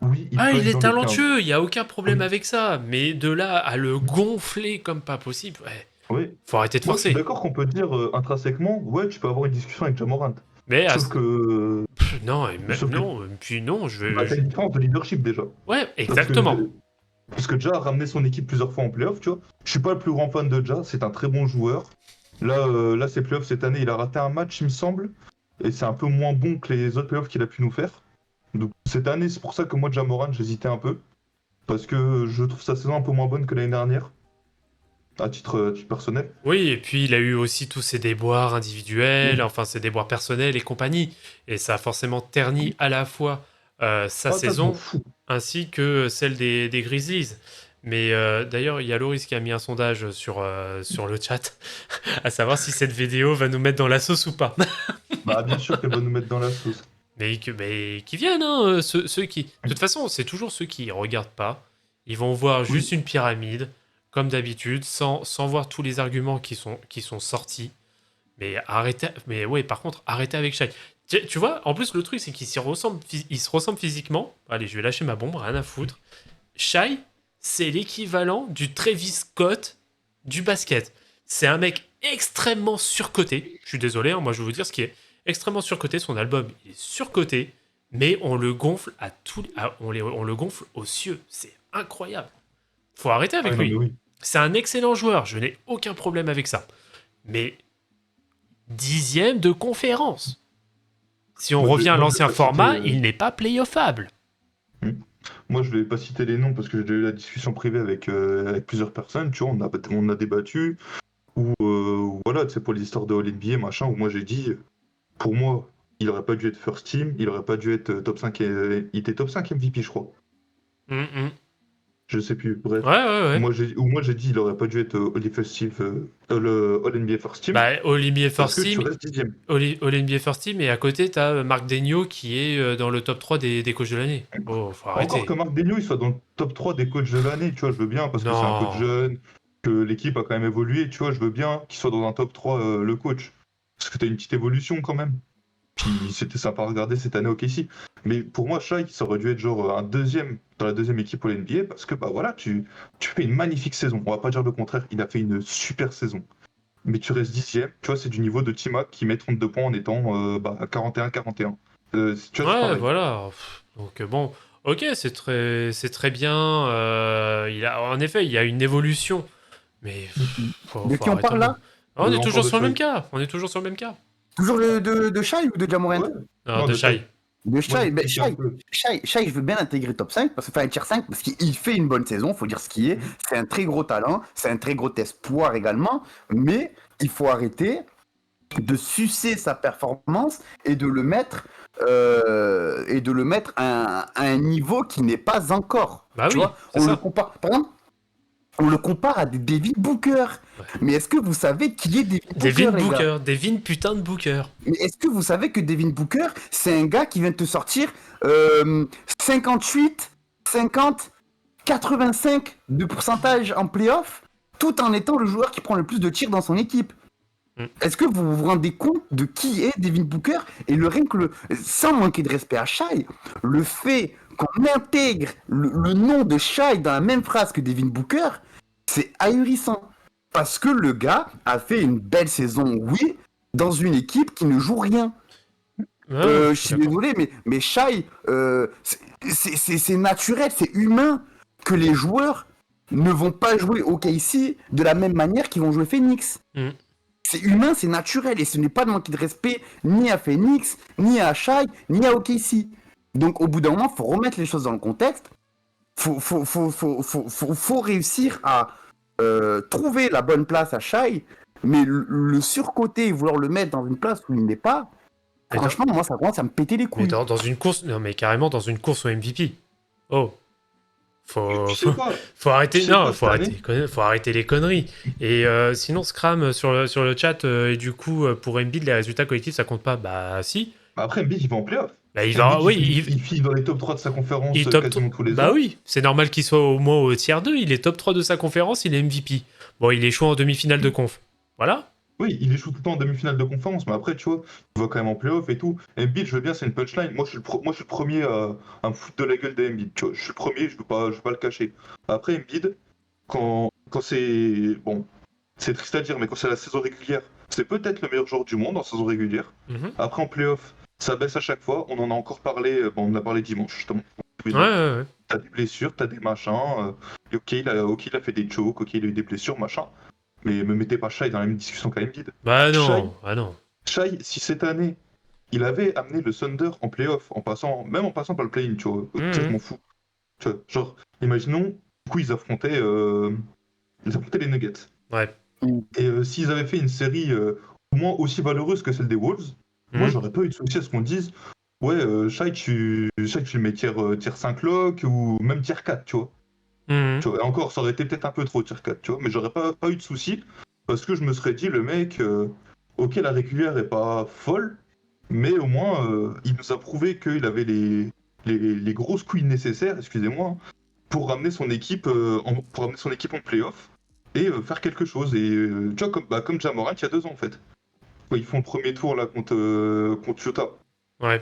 S2: Oui,
S1: Ah,
S2: peut
S1: il
S2: être
S1: est
S2: dans le 15.
S1: talentueux, il n'y a aucun problème
S2: Oui.
S1: avec ça. Mais de là à le gonfler comme pas possible, ouais,
S2: Oui.
S1: faut arrêter de
S2: Moi, je suis
S1: forcer.
S2: d'accord qu'on peut dire intrinsèquement, ouais, tu peux avoir une discussion avec Ja Morant.
S1: Mais
S2: Sauf que
S1: non, et même,
S2: sauf que-
S1: non, et puis non,
S2: t'as une différence de leadership déjà.
S1: Ouais,
S2: Parce que-
S1: exactement.
S2: Parce que Ja a ramené son équipe plusieurs fois en playoff, tu vois. Je suis pas le plus grand fan de Ja, c'est un très bon joueur. Là, ses playoffs cette année, il a raté un match, il me semble. Et c'est un peu moins bon que les autres playoffs qu'il a pu nous faire. Donc cette année, c'est pour ça que moi, Ja Morant, j'hésitais un peu. Parce que je trouve sa saison un peu moins bonne que l'année dernière. À titre personnel.
S1: Oui, et puis il a eu aussi tous ses déboires individuels, enfin ses déboires personnels et compagnie. Et ça a forcément terni à la fois sa
S2: Ah, ça, je
S1: saison
S2: m'en fous.
S1: ainsi que celle des Grizzlies. Mais d'ailleurs, il y a Loris qui a mis un sondage sur le chat, à savoir si cette vidéo va nous mettre dans la sauce ou pas.
S2: Bah, bien sûr qu'elle va nous mettre dans la sauce.
S1: Mais qui viennent, hein, ceux qui... De toute façon, c'est toujours ceux qui regardent pas. Ils vont voir juste une pyramide, comme d'habitude, sans voir tous les arguments qui sont sortis. Mais arrêtez... Mais ouais, par contre, arrêtez avec Shai. Tu vois, en plus, le truc, c'est qu'ils se ressemblent physiquement. Allez, je vais lâcher ma bombe, rien à foutre. Shai, c'est l'équivalent du Travis Scott du basket. C'est un mec extrêmement surcoté. Je suis désolé, hein, moi je vais vous dire ce qui est extrêmement surcoté. Son album il est surcoté, mais on le gonfle on le gonfle aux cieux. C'est incroyable. Faut arrêter avec
S2: Ah, non,
S1: lui.
S2: mais oui.
S1: C'est un excellent joueur, je n'ai aucun problème avec ça. Mais 10e de conférence. Si on
S2: Moi,
S1: revient à
S2: moi,
S1: l'ancien
S2: je vais pas
S1: format,
S2: citer,
S1: il n'est pas playoffable.
S2: Moi, je vais pas citer les noms parce que j'ai déjà eu la discussion privée avec plusieurs personnes. Tu vois, on a débattu. Ou voilà, tu sais, pour les histoires de All-NBA, machin, où moi j'ai dit, pour moi, il aurait pas dû être first team, il aurait pas dû être top 5, il était top 5 MVP, je crois. Je sais plus, bref.
S1: Ouais.
S2: Moi, j'ai dit, il aurait pas dû être le All-NBA first team.
S1: Bah, All-NBA
S2: parce
S1: First
S2: que tu
S1: Team,
S2: restes 10ème.
S1: All-NBA First Team, et à côté, t'as Marc Daigneault qui est dans le top 3 des coachs de l'année. Oh, faut arrêter.
S2: Encore que Marc Daigneault il soit dans le top 3 des coachs de l'année, tu vois, je veux bien, parce que c'est un
S1: Non.
S2: coach jeune, que l'équipe a quand même évolué, tu vois, je veux bien qu'il soit dans un top 3 le coach. Parce que t'as une petite évolution quand même. Puis c'était sympa à regarder cette année au KC. Mais pour moi, Shai, ça aurait dû être genre un deuxième dans la deuxième équipe pour l'NBA parce que bah voilà, tu fais une magnifique saison. On va pas dire le contraire, il a fait une super saison. Mais tu restes 10e, tu vois, c'est du niveau de T-Mac qui met 32 points en étant 41-41. Tu vois, c'est
S1: Ouais,
S2: pareil.
S1: voilà. Donc bon, ok, c'est très bien. En effet, il y a une évolution, mais
S3: De
S1: faut
S3: qui on
S1: arrêter un
S3: parle
S1: moment.
S3: là?
S1: Ah, on est
S2: Encore
S1: toujours
S2: de
S1: sur le même
S2: Shai.
S1: cas. On est toujours sur le même cas.
S3: Toujours de Shai ou de Jamorant?
S2: Ouais,
S1: Non,
S2: non,
S1: de
S2: de Shai.
S1: Shai.
S3: De
S2: Moi,
S3: Shai, ben
S2: j'explique un peu.
S3: Shai, je veux bien l'intégrer top 5, parce que, enfin, tier 5, parce qu'il fait une bonne saison, faut dire ce qui est.
S2: Mhm.
S3: C'est un très gros talent, c'est un très gros espoir également, mais il faut arrêter de sucer sa performance et de le mettre à un niveau qui n'est pas encore.
S1: Bah
S3: Tu
S1: oui,
S3: vois,
S1: c'est
S3: on le
S1: ça.
S3: compare, par exemple, on le compare à des Devin Booker.
S1: Ouais.
S3: Mais est-ce que vous savez qui est Devin Booker,
S1: Devin
S3: les gars?
S1: Booker, Devin putain de Booker.
S3: Mais est-ce que vous savez que Devin Booker, c'est un gars qui vient de te sortir 58, 50, 85 de pourcentage en playoff, tout en étant le joueur qui prend le plus de tirs dans son équipe?
S1: Mm.
S3: Est-ce que vous vous rendez compte de qui est Devin Booker? Et le rien que sans manquer de respect à Shai, le fait qu'on intègre le nom de Shai dans la même phrase que Devin Booker, c'est ahurissant. Parce que le gars a fait une belle saison, oui, dans une équipe qui ne joue rien.
S1: Ouais,
S3: Je
S1: je suis
S3: suis
S1: d'accord.
S3: désolé, mais Shai, c'est naturel, c'est humain que les joueurs ne vont pas jouer au KC de la même manière qu'ils vont jouer Phoenix.
S1: Mm.
S3: C'est humain, c'est naturel, et ce n'est pas de manquer de respect ni à Phoenix, ni à Shai, ni à OKC. Donc au bout d'un moment, il faut remettre les choses dans le contexte. Faut réussir à trouver la bonne place à Shai, mais le surcoté, vouloir le mettre dans une place où il n'est pas,
S1: Mais dans,
S3: franchement, moi, ça commence à me péter les
S1: mais
S3: couilles.
S1: dans une course, non mais carrément dans une course au MVP. Oh,
S2: Tu
S1: faut,
S2: sais
S1: faut,
S2: quoi?
S1: faut
S2: Tu
S1: arrêter,
S2: sais
S1: non,
S2: quoi cette année?
S1: faut arrêter les conneries. Et sinon, Scram sur le chat, et du coup, pour Embiid, les résultats collectifs, ça compte pas. Bah si.
S2: Bah après, Embiid, il va en playoff.
S1: Bah il va,
S2: Embiid,
S1: oui,
S2: il finit dans les top 3 de sa conférence
S1: top,
S2: quasiment tous les
S1: bah
S2: ans.
S1: oui, c'est normal qu'il soit au moins au tiers 2. Il est top 3 de sa conférence, il est MVP. Bon, il échoue en demi-finale de conf. Voilà.
S2: Oui, il échoue tout le temps en demi-finale de conférence, mais après, tu vois, il va quand même en playoff et tout. Embiid, je veux bien, c'est une punchline. Moi, je suis le premier à me foutre de la gueule d'Embiid. Tu vois, je suis le premier, je veux pas le cacher. Après, Embiid, quand c'est... Bon, c'est triste à dire, mais quand c'est la saison régulière, c'est peut-être le meilleur joueur du monde en saison régulière.
S1: Mhm.
S2: Après, en playoff, ça baisse à chaque fois. On en a encore parlé, bon, on en a parlé dimanche, justement.
S1: Ouais, ouais, ouais.
S2: T'as des blessures, t'as des machins. Et ok, il a fait des chokes, ok, il a eu des blessures, machin. Mais me mettez pas Shai dans la même discussion qu'Embiid.
S1: Bah
S2: Shai,
S1: non, ah non.
S2: Shai, si cette année, il avait amené le Thunder en playoff, même en passant par le play-in, tu vois, ça, je
S1: Mhm.
S2: m'en fous. Tu vois, genre, imaginons, du coup, ils affrontaient les Nuggets.
S1: Ouais.
S2: Et s'ils avaient fait une série au moins aussi valeureuse que celle des Wolves, moi,
S1: Mhm.
S2: j'aurais pas eu de souci à ce qu'on dise, ouais, Shai, tu le mets tier 5 lock ou même tier 4, tu vois.
S1: Mhm.
S2: Tu vois, et encore, ça aurait été peut-être un peu trop tier 4, tu vois, mais j'aurais pas eu de souci parce que je me serais dit, le mec, ok, la régulière est pas folle, mais au moins, il nous a prouvé qu'il avait les grosses couilles nécessaires, excusez-moi, pour ramener son équipe, pour ramener son équipe en playoff et faire quelque chose. Et tu vois, comme Ja Morant il y a 2 ans en fait. Quand ils font le premier tour là contre Utah.
S1: Ouais.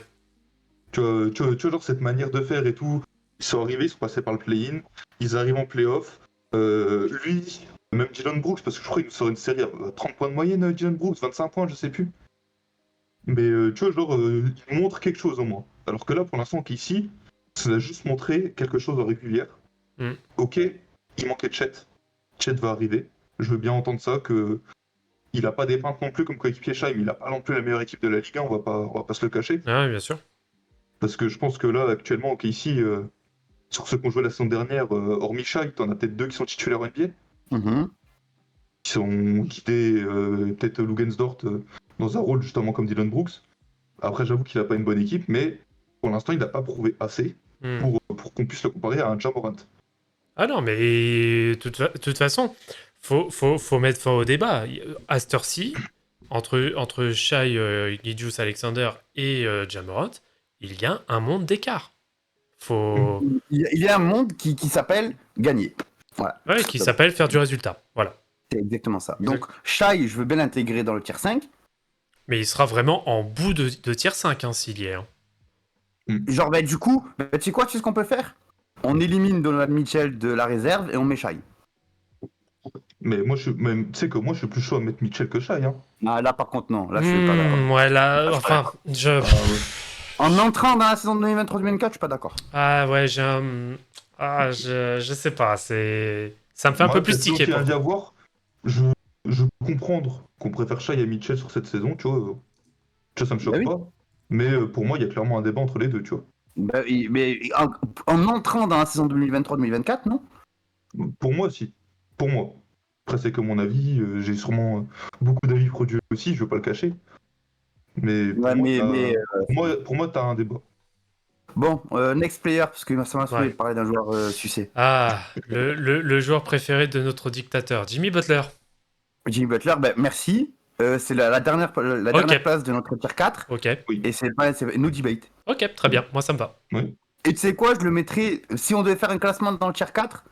S2: Tu vois, genre cette manière de faire et tout. Ils sont arrivés, ils sont passés par le play-in, ils arrivent en playoff. Lui, même Dylan Brooks, parce que je crois qu'il nous sort une série à 30 points de moyenne, Dylan Brooks, 25 points, je sais plus. Mais tu vois, genre, il montre quelque chose au moins. Alors que là, pour l'instant, qu'ici, ça a juste montré quelque chose en régulière.
S1: Mhm.
S2: Ok, il manquait de Chet. Chet va arriver. Je veux bien entendre ça, que il a pas des peintes non plus comme coéquipier Shai, mais il a pas non plus la meilleure équipe de la Ligue 1, on va pas se le cacher.
S1: Ah, ouais, bien sûr.
S2: Parce que je pense que là, actuellement, ok, ici, sur ceux qu'on joué la saison dernière, hormis Shai, t'en as peut-être 2 qui sont titulaires en NBA,
S3: Mhm.
S2: qui sont guidés, peut-être Lugensdort dans un rôle justement comme Dylan Brooks. Après, j'avoue qu'il a pas une bonne équipe, mais pour l'instant, il n'a pas prouvé assez
S1: Mhm.
S2: pour qu'on puisse le comparer à un Ja Morant.
S1: Ah non, mais de toute façon, faut mettre fin au débat. À cette heure-ci, entre Shai Gilgeous-Alexander et Ja Morant, il y a un monde d'écart. Faut...
S3: Il y a un monde qui s'appelle gagner. Voilà.
S1: Ouais, qui s'appelle faire du résultat. Voilà.
S3: C'est exactement ça.
S1: Exact.
S3: Donc, Shai, je veux bien l'intégrer dans le tier 5.
S1: Mais il sera vraiment en bout de tier 5, hein, s'il y est. Hein.
S3: Genre, bah, du coup, bah, tu sais ce qu'on peut faire? On élimine Donovan Mitchell de la réserve et on met Shai.
S2: Mais moi, tu sais que moi, je suis plus chaud à mettre Mitchell que Shai. Hein.
S3: Ah, là, par contre, non. Là, je suis pas d'accord.
S1: Ouais, là,
S3: Ah, je suis pas
S1: enfin, je...
S2: ouais.
S3: En entrant dans la saison 2023-2024, je suis pas d'accord.
S1: Ah ouais, j'ai un... Ah, je sais pas, ça me fait un peu
S2: Moi,
S1: plus
S2: perso,
S1: tiquer
S2: qui
S1: pour
S2: a
S1: toi.
S2: à voir, je, je peux comprendre qu'on préfère Shai à Mitchell sur cette saison, tu vois. Tu vois, ça me
S3: Bah
S2: choque
S3: oui.
S2: pas. Mais pour moi, il y a clairement un débat entre les deux, tu vois.
S3: Bah, mais en entrant dans la saison 2023-2024, non?
S2: Pour moi, si. Pour moi. Après, c'est que mon avis. J'ai sûrement beaucoup d'avis produits aussi, je veux pas le cacher. Mais pour
S3: Ouais,
S2: moi,
S3: mais
S2: pour moi, t'as un débat.
S3: bon, next player, parce que ça m'a saoulé
S1: Ouais.
S3: de parler d'un joueur sucé.
S1: Ah, le joueur préféré de notre dictateur, Jimmy Butler.
S3: Jimmy Butler, ben merci. C'est la
S1: Ok,
S3: dernière place de notre tier 4.
S1: ok,
S2: Oui.
S3: Et c'est no debate.
S1: ok, très bien, moi ça me va.
S2: Oui.
S3: Et tu sais quoi, je le mettrais. Si on devait faire un classement dans le tier 4.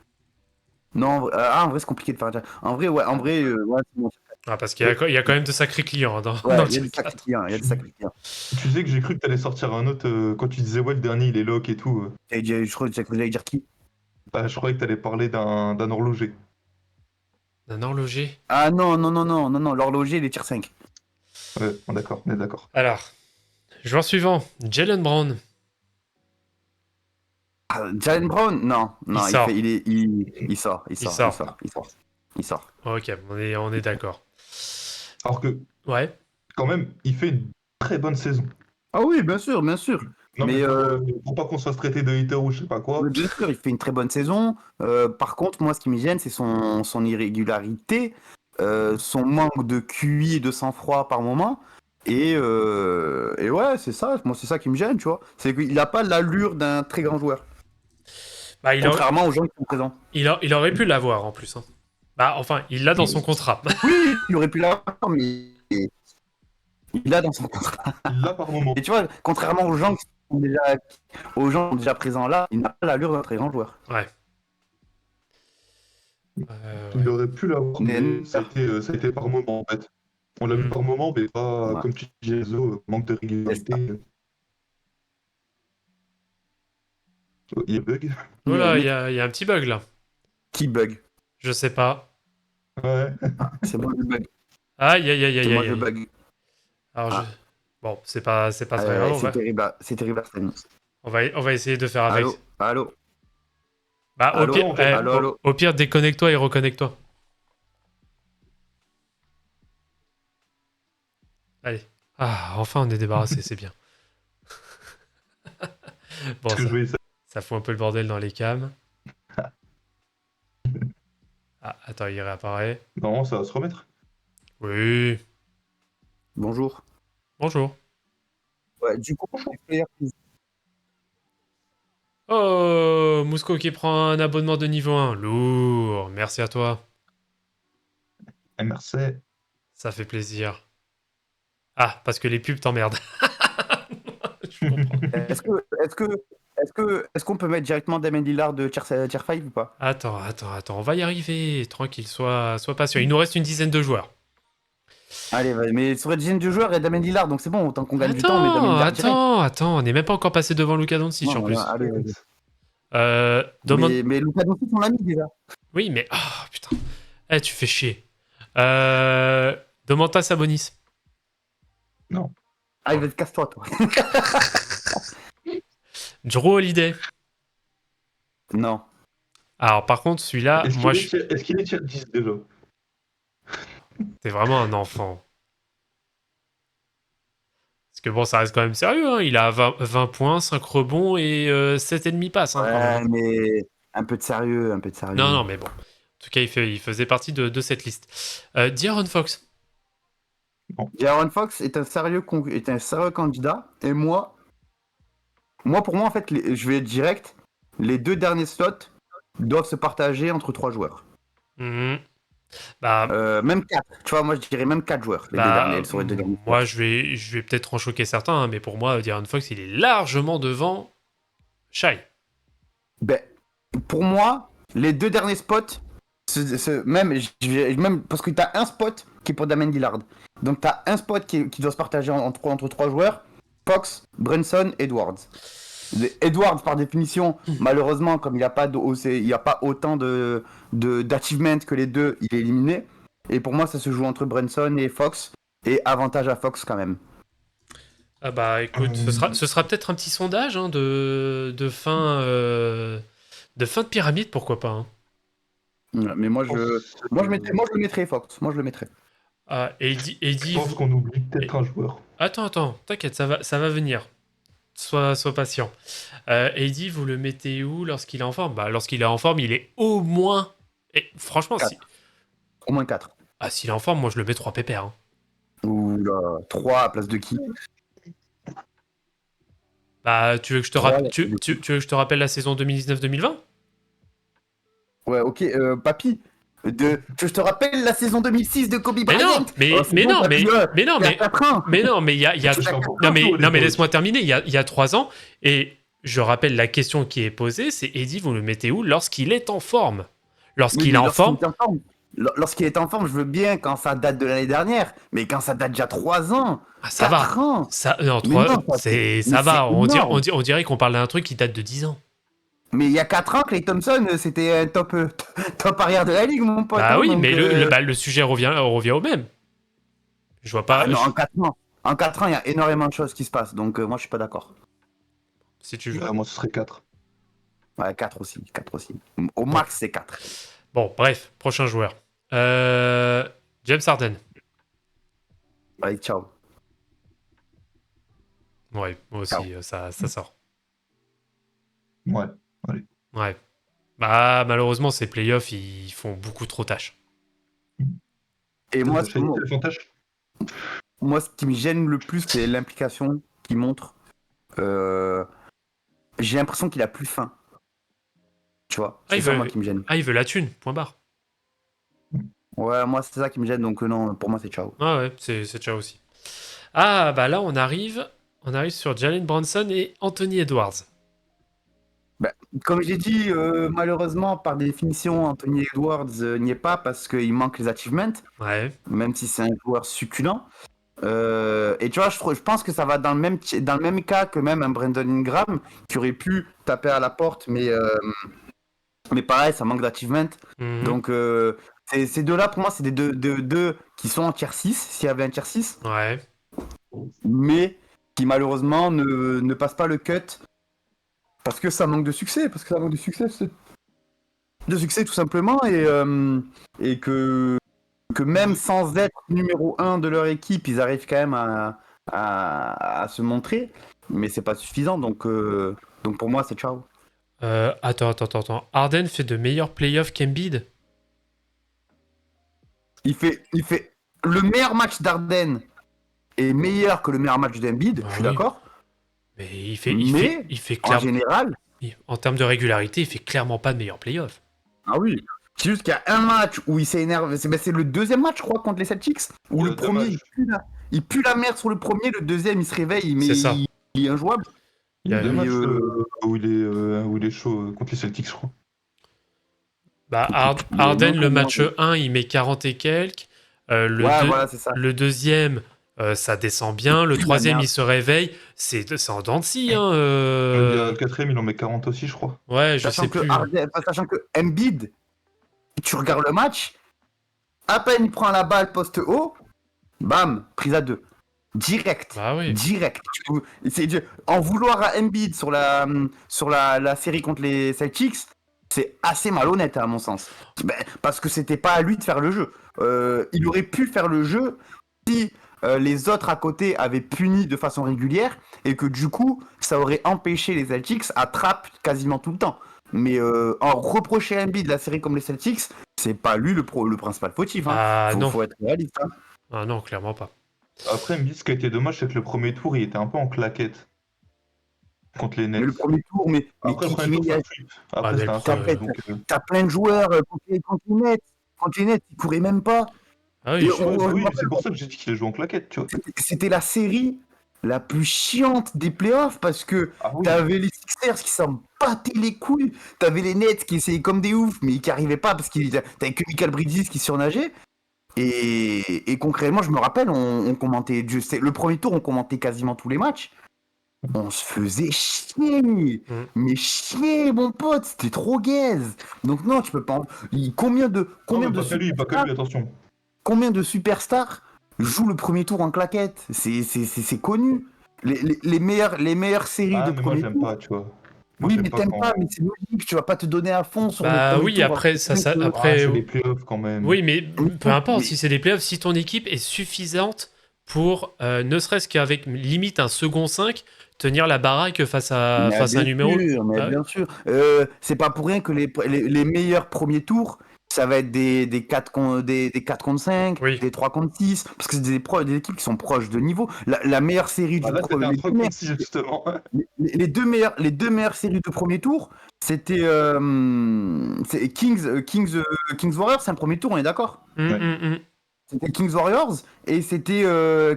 S3: Non, en vrai, c'est compliqué de faire un tier. En vrai, ouais, ouais, c'est bon.
S1: Ah, parce qu'il y a quand même de sacrés clients hein, dans,
S3: Ouais,
S1: dans le
S3: il y a
S1: tier
S3: des sacrés
S1: 4.
S3: clients, il y a des sacrés clients.
S2: Tu sais que j'ai cru que t'allais sortir un autre quand tu disais ouais le dernier il est lock et tout.
S3: Je crois que j'allais dire qui?
S2: Bah, je croyais que t'allais parler d'un horloger.
S1: Un horloger.
S3: Ah non, non, non, non, non, non, l'horloger, il est tier 5.
S2: Ouais, bon, d'accord, on est d'accord.
S1: Alors, joueur suivant, Jalen Brown.
S3: Ah, Jalen Brown? Non,
S1: Il
S3: non,
S1: sort.
S3: il sort, il
S1: Il
S3: sort, il
S1: sort.
S3: sort, il sort. Il sort.
S1: Ok, on est d'accord.
S2: Alors que
S1: Ouais.
S2: quand même, il fait une très bonne saison.
S3: Ah oui, bien sûr, bien sûr.
S2: Non mais
S3: Mais
S2: pour pas qu'on se fasse traiter de hater ou je sais pas quoi.
S3: oui, bien sûr, il fait une très bonne saison. Par contre, moi, ce qui me gêne, c'est son irrégularité, son manque de QI et de sang-froid par moment. Et ouais, c'est ça. Moi, c'est ça qui me gêne, tu vois. C'est qu'il n'a pas l'allure d'un très grand joueur.
S1: Bah,
S3: Contrairement aux gens qui sont présents.
S1: il aurait pu l'avoir en plus, hein. Bah, enfin, il l'a dans son contrat.
S3: Oui, il aurait pu l'avoir, mais il a dans son contrat.
S2: Il l'a par moment.
S3: Et tu vois, contrairement aux gens déjà présents là, il n'a pas l'allure d'un très grand joueur.
S1: Ouais.
S2: Il aurait pu l'avoir,
S3: Mais-
S2: mais ça a été par moment en fait. On l'a vu
S1: Mm.
S2: par moment, mais pas
S3: Ouais.
S2: comme tu dis, Enzo, manque de régularité. Il y a bug.
S1: Oh là, il y a un petit bug là.
S3: Qui bug?
S1: Je sais pas.
S2: Ouais.
S3: C'est moi le bug.
S1: Aïe, aïe, aïe,
S3: C'est
S1: aïe,
S3: moi
S1: aïe.
S3: le
S1: aïe.
S3: bug.
S1: Alors,
S3: Ah.
S1: bon, c'est pas très grave.
S3: C'est terrible, c'est terrible, Arsène.
S1: On va essayer de faire avec.
S3: Allô, allô,
S1: Bah, au
S3: allô,
S1: pire,
S3: allô, allô.
S1: au pire, déconnecte-toi et reconnecte-toi. Allez. Ah, enfin, on est débarrassé, c'est bien. Bon,
S2: Parce que je voyais ça.
S1: ça fout un peu le bordel dans les cams. Ah, attends, il réapparaît.
S2: Normalement, ça va se remettre.
S1: Oui.
S3: Bonjour.
S1: Bonjour.
S3: Ouais, du coup,
S1: Oh, Mousco qui prend un abonnement de niveau 1. Lourd. Merci à toi.
S2: MRC.
S1: Ça fait plaisir. Ah, parce que les pubs t'emmerdent. Je comprends.
S3: est-ce qu'on peut mettre directement Damien Lillard de tier 5 ou pas?
S1: Attends, on va y arriver. Tranquille, sois patient. Il nous reste une dizaine de joueurs.
S3: Allez, vas-y, mais sur la dizaine de joueurs et Damien Lillard, donc c'est bon, autant qu'on gagne du temps, mais Damien Lillard direct.
S1: Attends, on n'est même pas encore passé devant Luka Doncic
S3: Non,
S1: en plus.
S3: allez, vas-y.
S1: Demande...
S3: Mais Luka Doncic, on l'a mis déjà.
S1: Oui, mais... Ah, putain. Eh, tu fais chier. Demande à Sabonis.
S2: Non.
S3: Allez, vas-y, casse-toi, toi.
S1: Drew Holiday.
S3: Non.
S1: Alors, par contre, celui-là,
S2: Est-ce
S1: moi,
S2: qu'il est tier 10 déjà?
S1: c'est vraiment un enfant. Parce que bon, ça reste quand même sérieux, hein. Il a 20 points, 5 rebonds et 7,5 passes, hein, quand
S3: Ouais,
S1: même.
S3: mais un peu de sérieux, un peu de sérieux.
S1: Non, mais bon. En tout cas, il faisait partie de cette liste. De'Aaron Fox.
S3: De'Aaron Fox est un sérieux candidat, et moi, pour moi, en fait, je vais être direct, les deux derniers slots doivent se partager entre 3 joueurs.
S1: Mhm. Bah,
S3: Même 4, tu vois, moi je dirais même 4 joueurs, les deux derniers, sur les deux derniers
S1: moi,
S3: slots.
S1: je vais peut-être en choquer certains, hein, mais pour moi, De'Aaron Fox, il est largement devant Shai.
S3: Ben, pour moi, les deux derniers spots, même parce que tu as un spot qui est pour Damien Lillard. Donc tu as un spot qui doit se partager entre 3 joueurs, Fox, Brunson, Edwards. Edwards, par définition, malheureusement, comme il n'y a pas autant d'achievements que les deux, il est éliminé. Et pour moi, ça se joue entre Brunson et Fox. Et avantage à Fox quand même.
S1: Ah bah écoute, ce sera peut-être un petit sondage hein, de fin de pyramide, pourquoi pas. Hein.
S3: Mais moi, moi, je le mettrais Fox. Moi, je le mettrais.
S1: Ah, et
S2: Je pense qu'on oublie peut-être un joueur.
S1: Attends, t'inquiète, ça va venir. Sois patient. Eddie, vous le mettez où lorsqu'il est en forme? Bah, lorsqu'il est en forme, il est au moins. Et franchement,
S3: Quatre. Au moins 4.
S1: Ah, s'il est en forme, moi je le mets 3 pépères. Hein.
S3: Ou 3 à place de qui?
S1: Bah, tu veux que je te, tu veux que je te rappelle la saison 2019-2020?
S3: Ouais, ok, papy. Je te rappelle la saison 2006 de Kobe Bryant.
S1: Mais laisse-moi terminer. Il y a 3 ans, et je rappelle la question qui est posée, c'est Eddie, vous le mettez où lorsqu'il est en forme? Lorsqu'il est en forme.
S3: Lorsqu'il est en forme, je veux bien quand ça date de l'année dernière, mais quand ça date déjà 3 ans.
S1: Ah, ça va.
S3: Ans.
S1: Ça va. On dirait qu'on parle d'un truc qui date de 10 ans.
S3: Mais il y a 4 ans, Klay Thompson, c'était un top arrière de la ligue, mon pote.
S1: Ah oui, donc, mais le sujet revient au même. Je vois pas.
S3: Non, en 4 ans, il y a énormément de choses qui se passent, donc moi je suis pas d'accord.
S1: Si tu veux.
S2: Moi ce serait 4.
S3: Ouais, 4 aussi. Au max, c'est 4.
S1: Bon, bref, prochain joueur. James Harden.
S3: Allez, ciao.
S1: Ouais, moi aussi, ça sort.
S2: Ouais, allez.
S1: Ouais. Bah, malheureusement, ces playoffs, ils font beaucoup trop tâches.
S3: Et moi, ce qui me gêne le plus, c'est l'implication qu'il montre. J'ai l'impression qu'il a plus faim. Tu vois, c'est ça, moi, qui me gêne.
S1: Ah, il veut la thune, point barre.
S3: Ouais, moi, c'est ça qui me gêne, donc non, pour moi, c'est ciao.
S1: Ah ouais, c'est ciao aussi. Ah, bah là, on arrive sur Jalen Brunson et Anthony Edwards.
S3: Bah, comme j'ai dit, malheureusement, par définition, Anthony Edwards n'y est pas parce qu'il manque les achievements.
S1: Ouais.
S3: Même si c'est un joueur succulent. Et tu vois, je pense que ça va dans le même cas que même un Brandon Ingram qui aurait pu taper à la porte, mais pareil, ça manque d'achievement.
S1: Mhm.
S3: Donc, ces deux-là, pour moi, c'est des deux qui sont en tier 6, s'il y avait un tier 6.
S1: Ouais.
S3: Mais qui, malheureusement, ne passent pas le cut parce que ça manque de succès. De succès, tout simplement. Et que même sans être numéro 1 de leur équipe, ils arrivent quand même à se montrer. Mais c'est pas suffisant. Donc pour moi, c'est ciao.
S1: Attends. Harden fait de meilleurs playoffs qu'Embiid.
S3: Il fait le meilleur match d'Harden est meilleur que le meilleur match d'Embiid, je suis d'accord.
S1: Mais il fait clairement.
S3: En général,
S1: en termes de régularité, il fait clairement pas de meilleurs playoffs.
S3: Ah oui. C'est juste qu'il y a un match où il s'est énervé. C'est le deuxième match, je crois, contre les Celtics. Où le premier, il pue la merde sur le premier. Le deuxième, il se réveille, mais il est injouable.
S2: Il y a 2 matchs où il est chaud contre les Celtics, je crois.
S1: Bah, Harden, le match 1, il met 40 et quelques.
S3: Voilà, c'est ça.
S1: Le deuxième, ça descend bien. Le troisième, il se réveille. C'est en dents de scie. Hein,
S2: Le quatrième, il en met 40 aussi, je crois.
S1: Ouais, je sais plus.
S3: Sachant que Embiid, tu regardes le match, à peine il prend la balle poste haut, bam, prise à 2. Direct.
S1: Bah oui.
S3: Direct. En vouloir à Embiid sur la série contre les Celtics, c'est assez malhonnête à mon sens. Parce que c'était pas à lui de faire le jeu. Il aurait pu faire le jeu si les autres à côté avaient puni de façon régulière et que du coup, ça aurait empêché les Celtics à trap quasiment tout le temps. Mais en reprocher à Embiid de la série comme les Celtics, c'est pas lui le principal fautif. Hein.
S1: Ah non.
S3: Faut être réaliste. Hein.
S1: Ah non, clairement pas.
S2: Après, Embiid, ce qui a été dommage, c'est que le premier tour, il était un peu en claquette contre les Nets.
S3: Mais le premier tour, mais
S2: après,
S3: t'as plein de joueurs contre les Nets, ils couraient même pas.
S1: Ah oui,
S2: c'est pour ça que j'ai dit qu'il a joué en claquette, tu vois.
S3: C'était la série la plus chiante des playoffs parce que t'avais les Sixers qui s'en battaient les couilles, t'avais les Nets qui essayaient comme des oufs mais qui arrivaient pas parce qu'il t'avais que Michael Bridges qui surnageait. Et concrètement, je me rappelle, on commentait le premier tour, on commentait quasiment tous les matchs. on se faisait chier. Mais chier, mon pote, c'était trop gaze. Donc non, tu peux pas. Combien de
S2: Non, mais pas que lui, attention.
S3: combien de superstars jouent le premier tour en claquette? C'est connu. Les meilleures séries de
S2: Mais moi,
S3: premier
S2: j'aime
S3: tour.
S2: pas, tu vois. Moi,
S3: Oui,
S2: j'aime
S3: mais
S2: pas
S3: t'aimes
S2: quand.
S3: pas, mais c'est logique. Tu vas pas te donner à fond sur le
S1: Bah
S3: premier
S1: oui,
S3: tour.
S1: après,
S2: Ah,
S1: après,
S2: c'est les playoffs quand même.
S1: oui, mais peu importe
S3: Mais-
S1: si c'est des playoffs, si ton équipe est suffisante pour, ne serait-ce qu'avec limite un second 5, tenir la baraque face à un numéro.
S3: Mais
S1: Bah,
S3: bien sûr. C'est pas pour rien que les meilleurs premiers tours, ça va être des 4 des 4 contre 5,
S1: oui.
S3: des 3 contre 6, parce que c'est des équipes qui sont proches de niveau. La meilleure série
S2: Ah,
S3: du
S2: là, c'était un
S3: les,
S2: 3 contre 6, justement.
S3: les deux meilleures séries de premier tour, c'était Kings Warriors, c'est un premier tour, on est d'accord?
S1: Mm.
S3: C'était Kings Warriors et c'était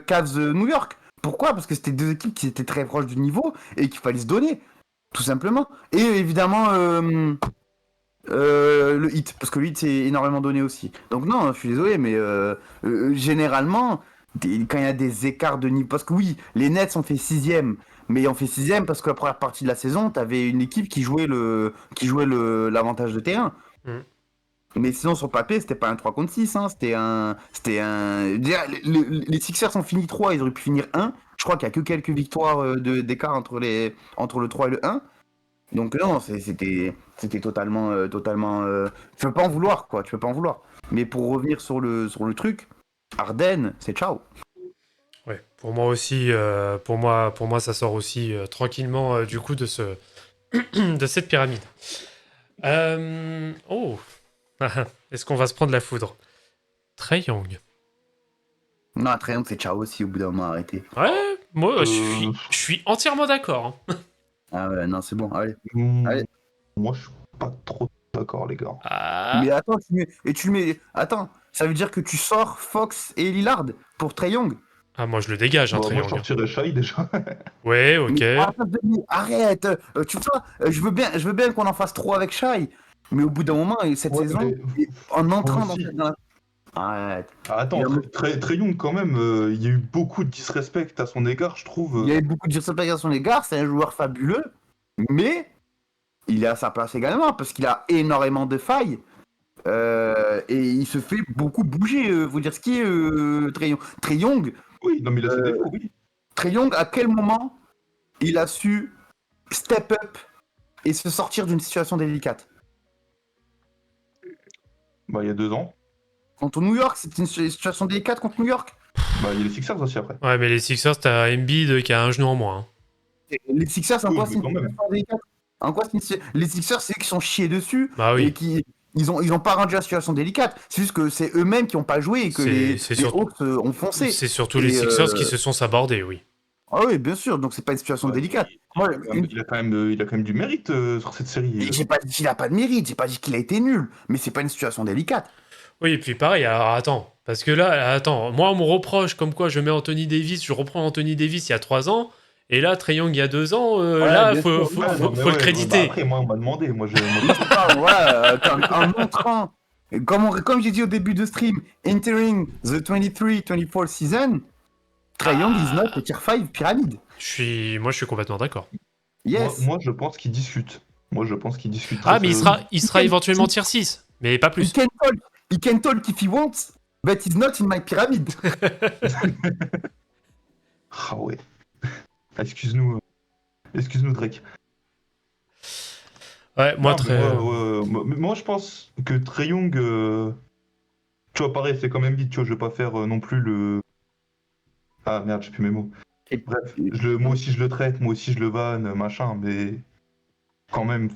S3: Cavs New York. Pourquoi? Parce que c'était deux équipes qui étaient très proches du niveau et qu'il fallait se donner, tout simplement. Et évidemment, le hit, parce que le hit c'est énormément donné aussi. Donc non, je suis désolé, mais généralement, quand il y a des écarts de niveau, parce que oui, les Nets ont fait sixième, mais ont fait sixième parce que la première partie de la saison, t'avais une équipe qui jouait l'avantage de terrain.
S1: Mm.
S3: Mais sinon, sur le papier, c'était pas un 3 contre 6, hein, c'était un. Déjà, les Sixers ont fini 3, ils auraient pu finir 1. Je crois qu'il y a que quelques victoires d'écart entre le 3 et le 1. Donc non, c'était totalement. Tu peux pas en vouloir, quoi. Tu peux pas en vouloir. Mais pour revenir sur le truc, Harden, c'est ciao.
S1: Ouais, pour moi aussi, pour moi, ça sort aussi tranquillement du coup de de cette pyramide. Oh, est-ce qu'on va se prendre la foudre? Trae Young.
S3: Non, Trae c'est ciao aussi au bout d'un moment, arrêtez.
S1: Ouais, moi,
S2: Euh,
S1: je suis entièrement d'accord, hein.
S3: Ah ouais, non, c'est bon, allez. Allez.
S2: Moi, je suis pas trop d'accord, les gars.
S1: Ah,
S3: Mais attends, tu le mets. Attends, ça veut dire que tu sors Fox et Lillard pour Trae Young.
S1: ah, moi, je le dégage, hein,
S2: Bon,
S1: Trae
S2: moi, je
S1: Young.
S2: sortirais Shai déjà.
S1: Ouais, ok.
S3: Mais arrête, tu vois, je veux bien qu'on en fasse trop avec Shai, mais au bout d'un moment, cette
S2: Ouais,
S3: saison,
S2: mais
S3: en entrant
S2: aussi.
S3: dans la... Arrête.
S2: Ah, attends,
S3: Il y
S2: Trae Young, quand même, il y a eu beaucoup de disrespect à son égard, je trouve.
S3: Il y avait beaucoup de disrespect à son égard, c'est un joueur fabuleux, mais il est à sa place également, parce qu'il a énormément de failles, et il se fait beaucoup bouger, vous dire ce qui est Trae Young. Trae Young,
S2: Oui, non, mais il a ses défauts, oui.
S3: Trae Young, à quel moment il a su step up et se sortir d'une situation délicate?
S2: Bah, il y a 2 ans.
S3: Contre New York, c'était une situation délicate contre New York.
S2: Bah, il y a les Sixers aussi après.
S1: Ouais, mais les Sixers, t'as Embiid qui a un genou en moins, hein.
S3: Et les Sixers, en
S2: Oui,
S3: quoi
S2: mais
S3: c'est une
S2: quand même.
S3: situation délicate? En quoi les Sixers, c'est eux qui sont chiés dessus
S1: Bah oui.
S3: et qui ils ont pas rendu la situation délicate. C'est juste que c'est eux-mêmes qui n'ont pas joué et que
S1: C'est
S3: les
S1: surtout-
S3: Hawks ont foncé.
S1: C'est surtout
S3: Et,
S1: les Sixers qui se sont sabordés, oui.
S3: Ah oui, bien sûr. Donc c'est pas une situation
S2: Ouais,
S3: délicate. Moi,
S2: il a quand même du mérite sur cette série.
S3: j'ai pas dit qu'il a pas de mérite. J'ai pas dit qu'il a été nul. Mais c'est pas une situation délicate.
S1: Oui, et puis pareil, alors attends, parce que là, attends, moi on me reproche comme quoi je mets Anthony Davis, je reprends Anthony Davis il y a 3 ans, et là, Trae Young il y a 2 ans, là,
S3: bien
S1: faut,
S3: sûr.
S1: faut,
S3: Ouais,
S1: faut-
S2: Non, mais
S1: faut le
S2: ouais,
S1: créditer.
S2: bah, après, moi, on m'a demandé. Moi,
S3: Je parle, voilà, en montrant, comme j'ai dit au début de stream, entering the 23-24 season, Trae Young is not a tier 5 pyramide.
S1: Moi, je suis complètement d'accord.
S3: Yes.
S2: moi, je pense qu'il discute. Moi, je pense qu'il discute.
S1: Ah,
S2: très
S1: mais
S2: sérieusement.
S1: il sera éventuellement tier 6, mais pas plus.
S3: He can talk if he wants, but he's not in my pyramid.
S2: Ah ouais. Excuse-nous. Excuse-nous, Drake.
S1: Ouais, moi,
S2: Non, mais
S1: très.
S2: moi, je pense que Trae Young, tu vois, pareil, c'est quand même vite, tu vois, je vais pas faire non plus le... Ah merde, j'ai plus mes mots. Bref, moi aussi je le traite, moi aussi je le banne, machin, mais quand même,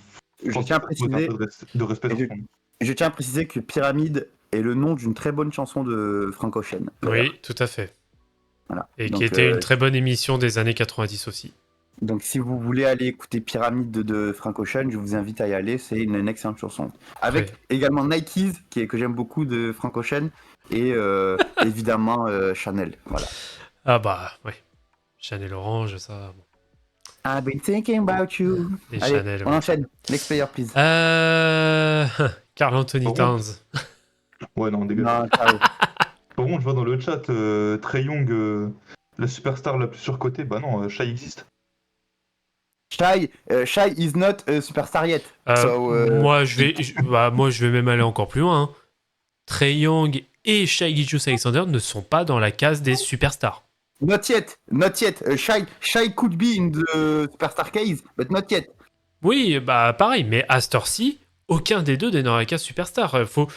S3: Je
S2: pense
S3: tiens à
S2: qu'il faut un
S3: préciser,
S2: peu de respect
S3: et
S2: sur son nom.
S3: je tiens à préciser que Pyramide est le nom d'une très bonne chanson de Frank Ocean. d'ailleurs.
S1: Oui, tout à fait.
S3: Voilà.
S1: Et
S3: Donc,
S1: qui était une très bonne émission des années 90 aussi.
S3: donc si vous voulez aller écouter Pyramide de Frank Ocean, je vous invite à y aller, c'est une excellente chanson. Avec
S1: Ouais.
S3: également Nike's, que j'aime beaucoup de Frank Ocean, et évidemment Chanel. Voilà.
S1: Ah bah, ouais. Chanel Orange, ça. Bon.
S3: I've been thinking about you.
S1: Et
S3: Allez,
S1: Chanel,
S3: on
S1: ouais.
S3: enchaîne. Next player, please.
S1: Carl Anthony
S2: Bon.
S1: Towns.
S2: Ouais, non, dégage.
S3: Non, ciao.
S2: Par contre, je vois dans le chat, Trae Young, la superstar la plus surcotée, bah non, Shai existe.
S3: Shai is not a superstar yet.
S1: Moi, je vais même aller encore plus loin. Hein. Trae Young et Shai Gilgeous-Alexander ne sont pas dans la case des superstars.
S3: Not yet. Shai could be in the superstar case, but not yet.
S1: Oui, bah pareil, mais à cette heure-ci, aucun des deux n'est dans la case superstar. Faut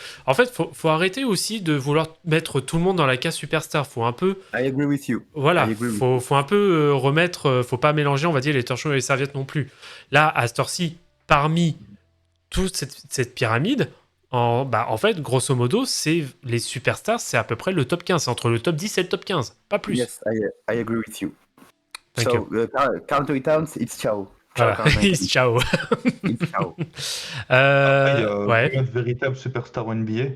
S1: arrêter aussi de vouloir mettre tout le monde dans la case superstar. Faut un peu,
S3: I agree with you.
S1: voilà,
S3: I agree with
S1: faut un peu remettre, faut pas mélanger, on va dire, les torchons et les serviettes non plus. Là, à cette heure-ci, parmi toute cette pyramide, en fait, grosso modo, c'est les superstars, c'est à peu près le top 15. C'est entre le top 10 et le top 15, pas plus.
S3: Yes, I agree with you.
S1: Thank you.
S3: Carl Anthony Towns, it's ciao.
S1: Voilà.
S3: Carl Anthony Towns.
S1: Ciao.
S3: It's ciao.
S2: Après, il y a
S1: Ouais.
S2: combien de véritables superstars NBA?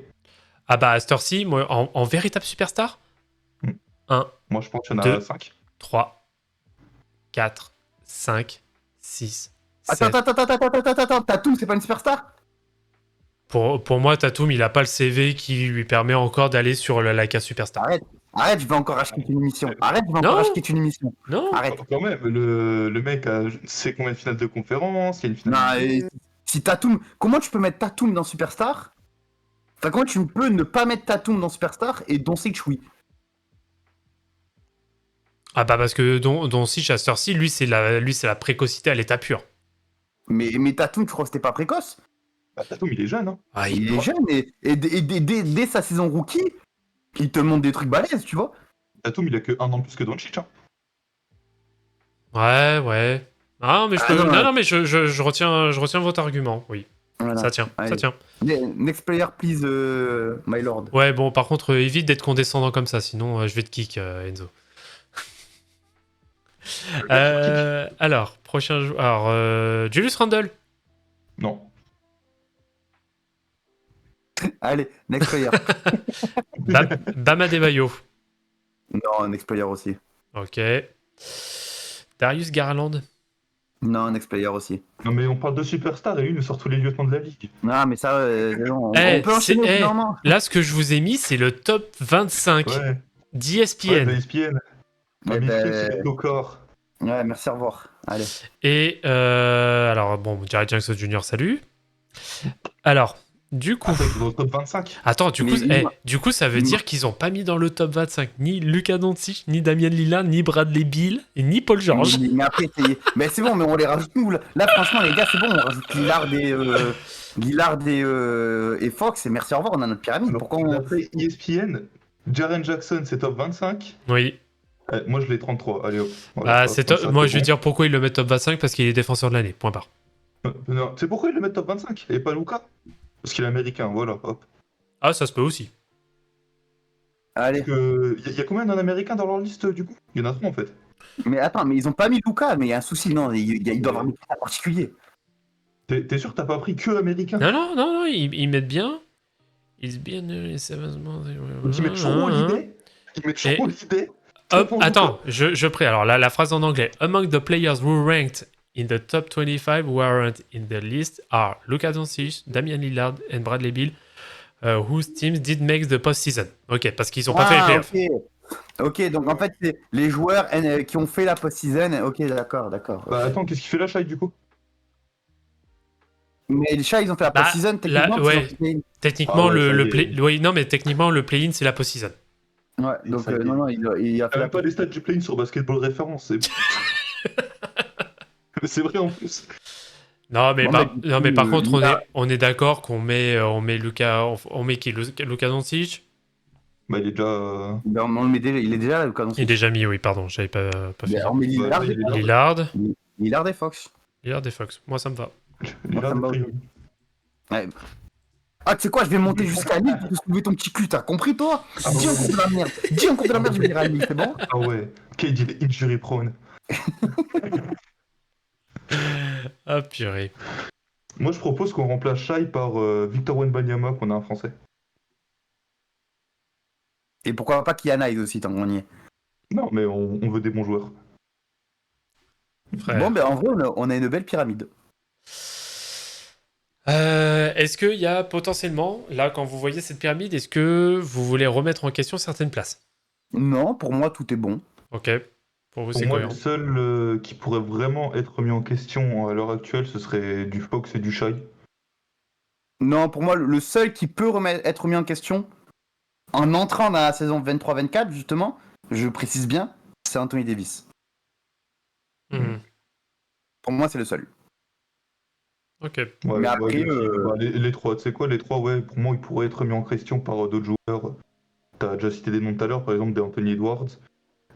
S1: Ah bah, à cette heure-ci, moi, en véritable superstar,
S2: Hmm.
S1: 1,
S2: Moi, je pense qu'il y en
S1: Deux.
S2: a 5.
S1: 3, 4, 5, 6, 7.
S3: Attends, Tatum, c'est pas une superstar?
S1: Pour moi, Tatum, il a pas le CV qui lui permet encore d'aller sur la case superstar.
S3: Arrête, je vais encore acheter une émission.
S1: Non.
S3: Arrête.
S2: Quand même, le mec a je ne sais combien de finales de conférence, il y a une finale.
S3: Non, si Tatum, comment tu peux mettre Tatum dans superstar? Enfin, comment tu peux ne pas mettre Tatum dans superstar et Doncic oui?
S1: Ah bah parce que Doncic, à cette heure-ci, lui, c'est la précocité à l'état pur.
S3: Mais Tatum, tu crois que c'était pas précoce?
S2: Bah, Tatum, il est jeune, hein.
S1: Ah,
S3: Il est jeune et dès sa saison rookie, il te montre des trucs balèzes, tu vois.
S2: Tatum, il a que 1 an de plus que Doncic, hein.
S1: Ouais. Ah, mais
S3: non.
S1: mais je retiens votre argument, oui.
S3: Voilà.
S1: Ça tient.
S3: Next player, please, my lord.
S1: Ouais, bon, par contre, évite d'être condescendant comme ça, sinon je vais te kick, Enzo. Alors, prochain joueur. Alors, Julius Randle.
S2: Non.
S3: Allez, next player.
S1: Bam Adebayo.
S3: Non, next player aussi.
S1: Ok. Darius Garland.
S3: Non, next player aussi.
S2: Non, mais on parle de superstars et lui nous sort tous les lieutenants de la ligue.
S3: Non, mais ça, on peut
S1: c'est-
S3: enchaîner finalement.
S1: Là, ce que je vous ai mis, c'est le top 25
S2: Ouais, ouais,
S1: d'ESPN.
S2: de ESPN.
S3: Eh ben,
S2: c'est au corps.
S3: Ouais, merci, au revoir. Allez.
S1: Et alors, bon, Jared Jackson Jr., salut. Alors, du coup.
S2: Dans le top 25.
S1: Attends,
S3: Mais
S1: du coup, ça veut
S3: dis-moi.
S1: dire qu'ils ont pas mis dans le top 25 ni Luka Doncic, ni Damian Lillard, ni Bradley Beal, et ni Paul George.
S3: Mais après, c'est bon, mais on les rajoute nous. Là, franchement, les gars, c'est bon, on rajoute Lillard et Fox, et merci, au revoir, on a notre pyramide. Pourquoi on...
S2: D'après ESPN, Jaren Jackson, c'est top 25.
S1: Oui.
S2: Moi, je l'ai 33. Allez, hop.
S1: Bah,
S2: Voilà, comme ça,
S1: moi,
S2: c'est
S1: je vais
S2: bon.
S1: dire pourquoi il le met top 25, parce qu'il est défenseur de l'année. Point barre.
S2: Non, c'est pourquoi ils le mettent top 25 et pas Luka? Parce qu'il est américain, voilà, hop.
S1: Ah, ça se peut aussi.
S3: Allez.
S2: Il y a combien d'un américain dans leur liste du coup? Il y en a 3 en fait.
S3: Mais attends, mais ils ont pas mis Luka, mais il y a un souci, non, ils doivent avoir mis un particulier.
S2: T'es sûr que t'as pas pris que américain?
S1: Non, ils mettent bien. Ils bien les seven months.
S2: Ils mettent chaud l'idée. Ils mettent chaud l'idée.
S1: Hop, attends, je prie. Alors, la phrase en anglais. Among the players who ranked in the top 25 who aren't in the list are Luka Doncic, Damian Lillard and Bradley Beal, whose teams did make the postseason. Ok, parce qu'ils ont pas fait les playoffs.
S3: Ok, donc en fait, c'est les joueurs qui ont fait la post-season. Ok, d'accord.
S2: Bah attends, qu'est-ce qu'il fait là, Shai, du coup?
S3: Mais les chats, ils ont fait la
S1: Bah,
S3: post-season, techniquement.
S1: ouais.
S3: parce qu'ils ont fait-
S1: Techniquement,
S2: Ah ouais, ça
S1: le
S2: y est.
S1: play... Oui, non, mais techniquement, le play-in, c'est la post-season.
S3: Ouais, donc
S2: Ça y est.
S3: non, il a fait
S2: T'as
S3: la
S2: même pas les stats du play-in sur Basketball Référence. C'est vrai en plus.
S1: Non, mais, par contre,
S3: Lillard-
S1: on est d'accord qu'on met Luka... On met qui? Luka Doncic?
S2: Bah il est déjà.
S3: Ben, on le met déjà, il est déjà là, le canon.
S1: Il est déjà mis, oui, pardon, j'avais pas fait.
S3: Ben, on met Lillard,
S2: Bah, il est là.
S1: Lillard
S3: et Fox.
S1: Lillard et Fox. Moi, ça me va.
S2: Il est là
S3: ça me va
S2: depuis-
S3: aussi. Ouais. Ah, tu sais quoi, je vais monter jusqu'à Lille pour te soulever ton petit cul, t'as compris toi? Dis un coup de la merde, je vais dire à Lille, c'est bon?
S2: Ah ouais. Cade il est injury prone.
S1: Ah, purée.
S2: Moi je propose qu'on remplace Shai par Victor Wembanyama qu'on a un français.
S3: Et pourquoi pas Kiana aussi, tant qu'on y est.
S2: Non mais on veut des bons joueurs.
S1: Frère.
S3: Bon, ben en vrai, on a une belle pyramide.
S1: Est-ce qu'il y a potentiellement, là, quand vous voyez cette pyramide, est-ce que vous voulez remettre en question certaines places?
S3: Non, pour moi, tout est bon.
S1: Ok. Pour vous,
S2: Pour
S1: c'est
S2: moi,
S1: cohérent.
S2: les seuls qui pourraient vraiment être remis en question à l'heure actuelle, ce serait du Fox et du Shai.
S3: Non, pour moi, le seul qui peut être mis en question, en entrant dans la saison 23-24, justement, je précise bien, c'est Anthony Davis.
S1: Mhm.
S3: Pour moi, c'est le seul.
S1: Ok.
S2: Ouais,
S3: Mais
S2: ouais,
S3: après,
S2: lui aussi. Bah, les trois, tu sais quoi, les trois, ouais, pour moi, ils pourraient être remis en question par d'autres joueurs. T'as déjà cité des noms tout à l'heure, par exemple, des Anthony Edwards,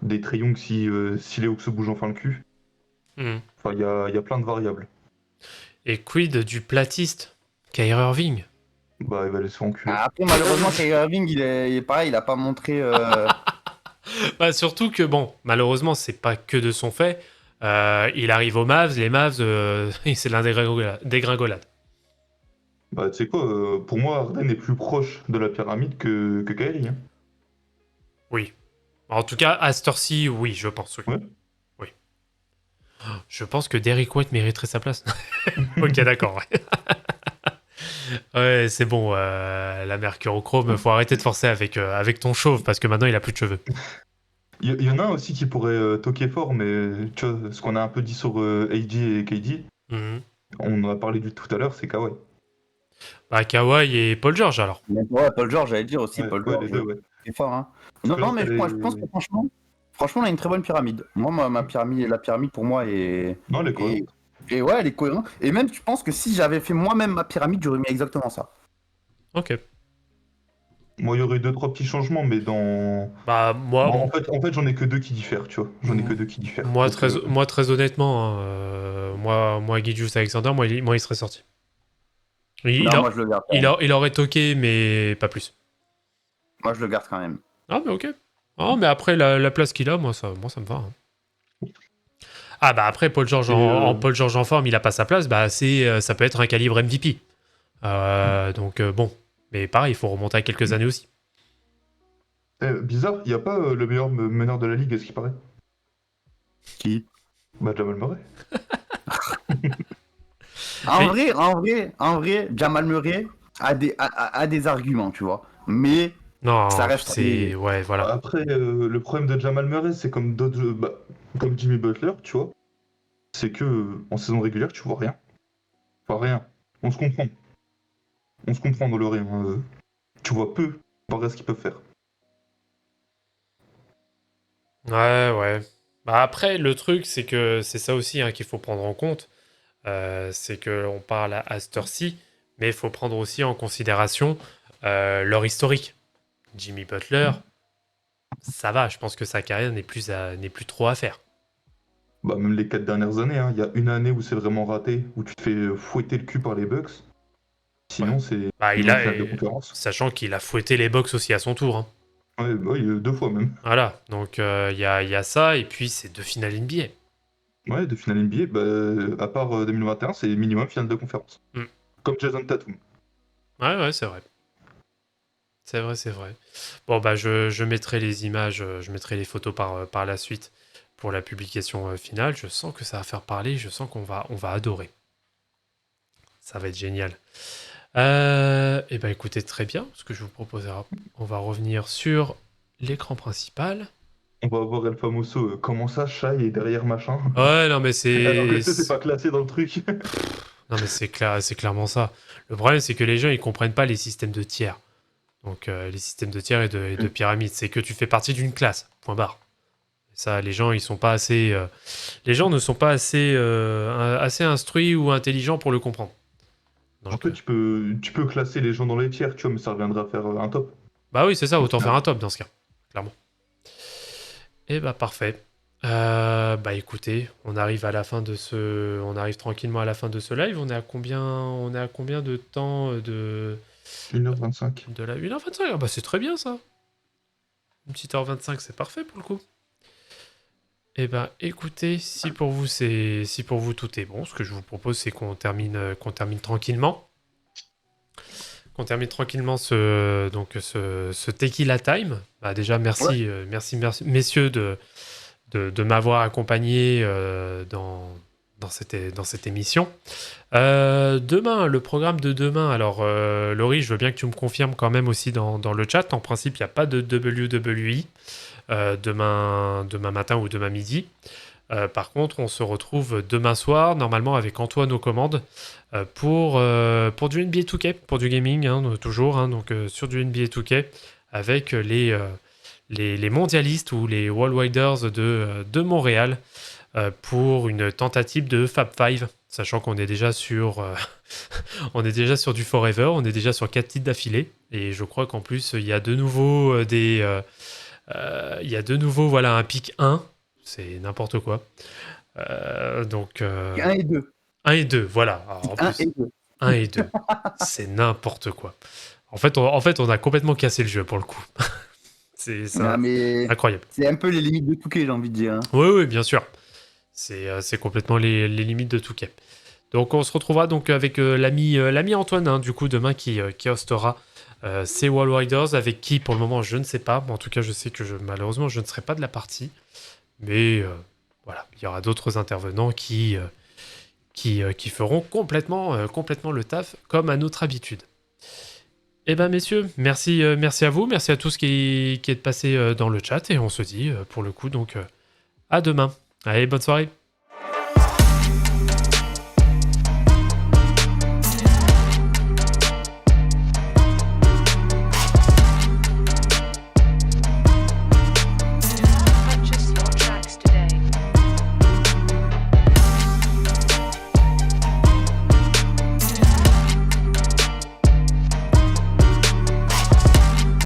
S2: des Trae Young si les Hawks se bougent enfin le cul.
S1: Mhm.
S2: Enfin, il y a plein de variables.
S1: Et quid du platiste, Kyrie Irving?
S2: Bah, il va les se faire enculer.
S3: après malheureusement, Kyrie Irving, il est pareil, il a pas montré.
S1: Bah, surtout que, bon, malheureusement, c'est pas que de son fait. Il arrive aux Mavs, les Mavs, c'est de la dégringolade.
S2: Bah, tu sais quoi, pour moi, Harden est plus proche de la pyramide que Kyrie. Hein.
S1: Oui. En tout cas, à cette heure-ci, oui, je pense, oui.
S2: Ouais.
S1: Oui. Je pense que Derrick White mériterait sa place. Ok, d'accord, ouais. Ouais, c'est bon, la mercurochrome, faut arrêter de forcer avec ton chauve, parce que maintenant, il a plus de cheveux.
S2: Il y en a un aussi qui pourrait toquer fort, mais tu vois, ce qu'on a un peu dit sur AD et KD,
S1: Mhm.
S2: on en a parlé du tout à l'heure, c'est Kawhi.
S1: Bah, Kawhi et Paul George, alors.
S3: Ouais, Paul George, j'allais dire aussi,
S2: Ouais,
S3: Paul
S2: ouais, les
S3: George,
S2: deux, ouais.
S3: c'est fort, hein.
S2: Parce
S3: Non,
S2: que
S3: non,
S2: là,
S3: mais je pense que franchement, on a une très bonne pyramide. Moi, ma pyramide, la pyramide pour moi
S2: Non, les
S3: est,
S2: cohérentes.
S3: et ouais, elle est cohérente. Et même, je pense que si j'avais fait moi-même ma pyramide, j'aurais mis exactement ça.
S1: Ok.
S2: Moi, il y aurait deux, trois petits changements, mais dans.
S1: Bah, moi,
S2: En fait, j'en ai que deux qui diffèrent, tu vois. J'en ai que
S1: m-
S2: deux qui diffèrent.
S1: moi,
S2: Donc,
S1: très honnêtement, hein, moi, Guidius Alexander, moi, il serait sorti. Il,
S3: Non,
S1: il,
S3: moi,
S1: a-
S3: je le garde quand
S1: il,
S3: même.
S1: a- il aurait toqué, mais pas plus.
S3: Moi, je le garde quand même.
S1: Ah, mais ok. Ah, mais après, la place qu'il a, moi, ça me va, hein. Ah, bah après, Paul George
S2: et,
S1: Paul George en forme, il a pas sa place, bah ça peut être un calibre MVP. Donc, bon. Mais pareil, il faut remonter à quelques années aussi.
S2: bizarre, il n'y a pas le meilleur meneur de la ligue, ce qui paraît.
S3: Qui?
S2: Bah, Jamal Murray.
S1: Mais,
S3: En vrai, Jamal Murray a des arguments, tu vois. Mais ça
S1: non,
S3: reste très.
S1: c'est... Ouais, voilà.
S2: Après, le problème de Jamal Murray, c'est comme d'autres, comme Jimmy Butler, tu vois. C'est que en saison régulière, tu vois rien. Enfin, rien. On se comprend. On se comprend dans le rien. Tu vois peu par ce qu'ils peuvent faire.
S1: Ouais, ouais. Bah après, le truc, c'est que c'est ça aussi, hein, qu'il faut prendre en compte. C'est qu'on parle à cette heure-ci, mais il faut prendre aussi en considération leur historique. Jimmy Butler, ça va, je pense que sa carrière n'est plus trop à faire.
S2: Bah, même les 4 dernières années, hein. Il y a une année où c'est vraiment raté, où tu te fais fouetter le cul par les Bucks.
S1: Ouais.
S2: Sinon, c'est
S1: Bah,
S2: ils vont en finale de conférence.
S1: sachant qu'il a fouetté les box aussi à son tour, hein.
S2: Ouais, bah, oui, 2 fois même.
S1: Voilà, donc il y a ça, et puis c'est deux finales NBA.
S2: Ouais, de finale NBA, bah, à part 2021, c'est minimum finale de conférence.
S1: Mm.
S2: Comme Jason Tatum.
S1: Ouais, ouais, c'est vrai. C'est vrai, c'est vrai. Bon, bah, je mettrai les images, je mettrai les photos par la suite pour la publication finale. Je sens que ça va faire parler, je sens qu'on va adorer. Ça va être génial. Et ben écoutez, très bien. Ce que je vous propose, on va revenir sur l'écran principal.
S2: On va voir El Famoso, comment ça, Shai est derrière machin.
S1: Ouais, non, mais
S2: Alors que c'est pas classé dans le truc.
S1: non, mais c'est clair, c'est clairement ça. Le problème, c'est que les gens, ils comprennent pas les systèmes de tiers. Donc, les systèmes de tiers et de pyramide, c'est que tu fais partie d'une classe. Point barre. Ça, les gens, ils sont pas assez. Les gens ne sont pas assez instruits ou intelligents pour le comprendre.
S2: En
S1: Donc,
S2: fait, tu peux classer les gens dans les tiers, tu vois, mais ça reviendra à faire un top.
S1: bah oui, c'est ça.
S2: Au
S1: Autant faire
S2: final.
S1: un top dans ce cas, clairement. Et bah parfait. Bah écoutez, on arrive tranquillement à la fin de ce live. On est à combien de temps
S2: 1h25.
S1: de la 1h25? Ah bah c'est très bien ça. Une petite heure 25, c'est parfait pour le coup. Et bah écoutez, si pour vous tout est bon, ce que je vous propose c'est qu'on termine tranquillement. Qu'on termine tranquillement ce Tequila Time. Bah déjà
S3: Ouais.
S1: merci messieurs de m'avoir accompagné dans cette émission. Demain, le programme de demain. Alors, Laurie, je veux bien que tu me confirmes quand même aussi dans le chat. En principe, il n'y a pas de WWE. demain matin ou demain midi. Par contre, on se retrouve demain soir, normalement avec Antoine aux commandes, pour du NBA 2K, pour du gaming, hein, toujours, hein, donc sur du NBA 2K, avec les mondialistes ou les Worldwiders de Montréal, pour une tentative de Fab 5, sachant qu'on est déjà sur, on est déjà sur du Forever, on est déjà sur 4 titres d'affilée, et je crois qu'en plus, il y a de nouveau il y a de nouveau voilà, un pick 1, c'est n'importe quoi. Donc,
S3: 1 et 2.
S1: 1 et 2, voilà. Alors, en
S3: 1
S1: plus,
S3: et 2.
S1: 1 et 2, c'est n'importe quoi. En fait, on a complètement cassé le jeu pour le coup. C'est ça,
S3: Ah, mais
S1: incroyable.
S3: c'est un peu les limites de Touquet, j'ai envie de dire. Hein.
S1: Oui, oui, bien sûr. C'est complètement les limites de Touquet. Donc, on se retrouvera donc avec l'ami Antoine, hein, du coup, demain, qui hostera ces Wall Riders, avec qui, pour le moment, je ne sais pas. En tout cas, je sais que malheureusement, je ne serai pas de la partie. Mais voilà, il y aura d'autres intervenants qui feront complètement le taf, comme à notre habitude. Eh ben, messieurs, merci à vous, merci à tous qui êtes passés dans le chat, et on se dit, pour le coup, donc, à demain. Allez, bonne soirée.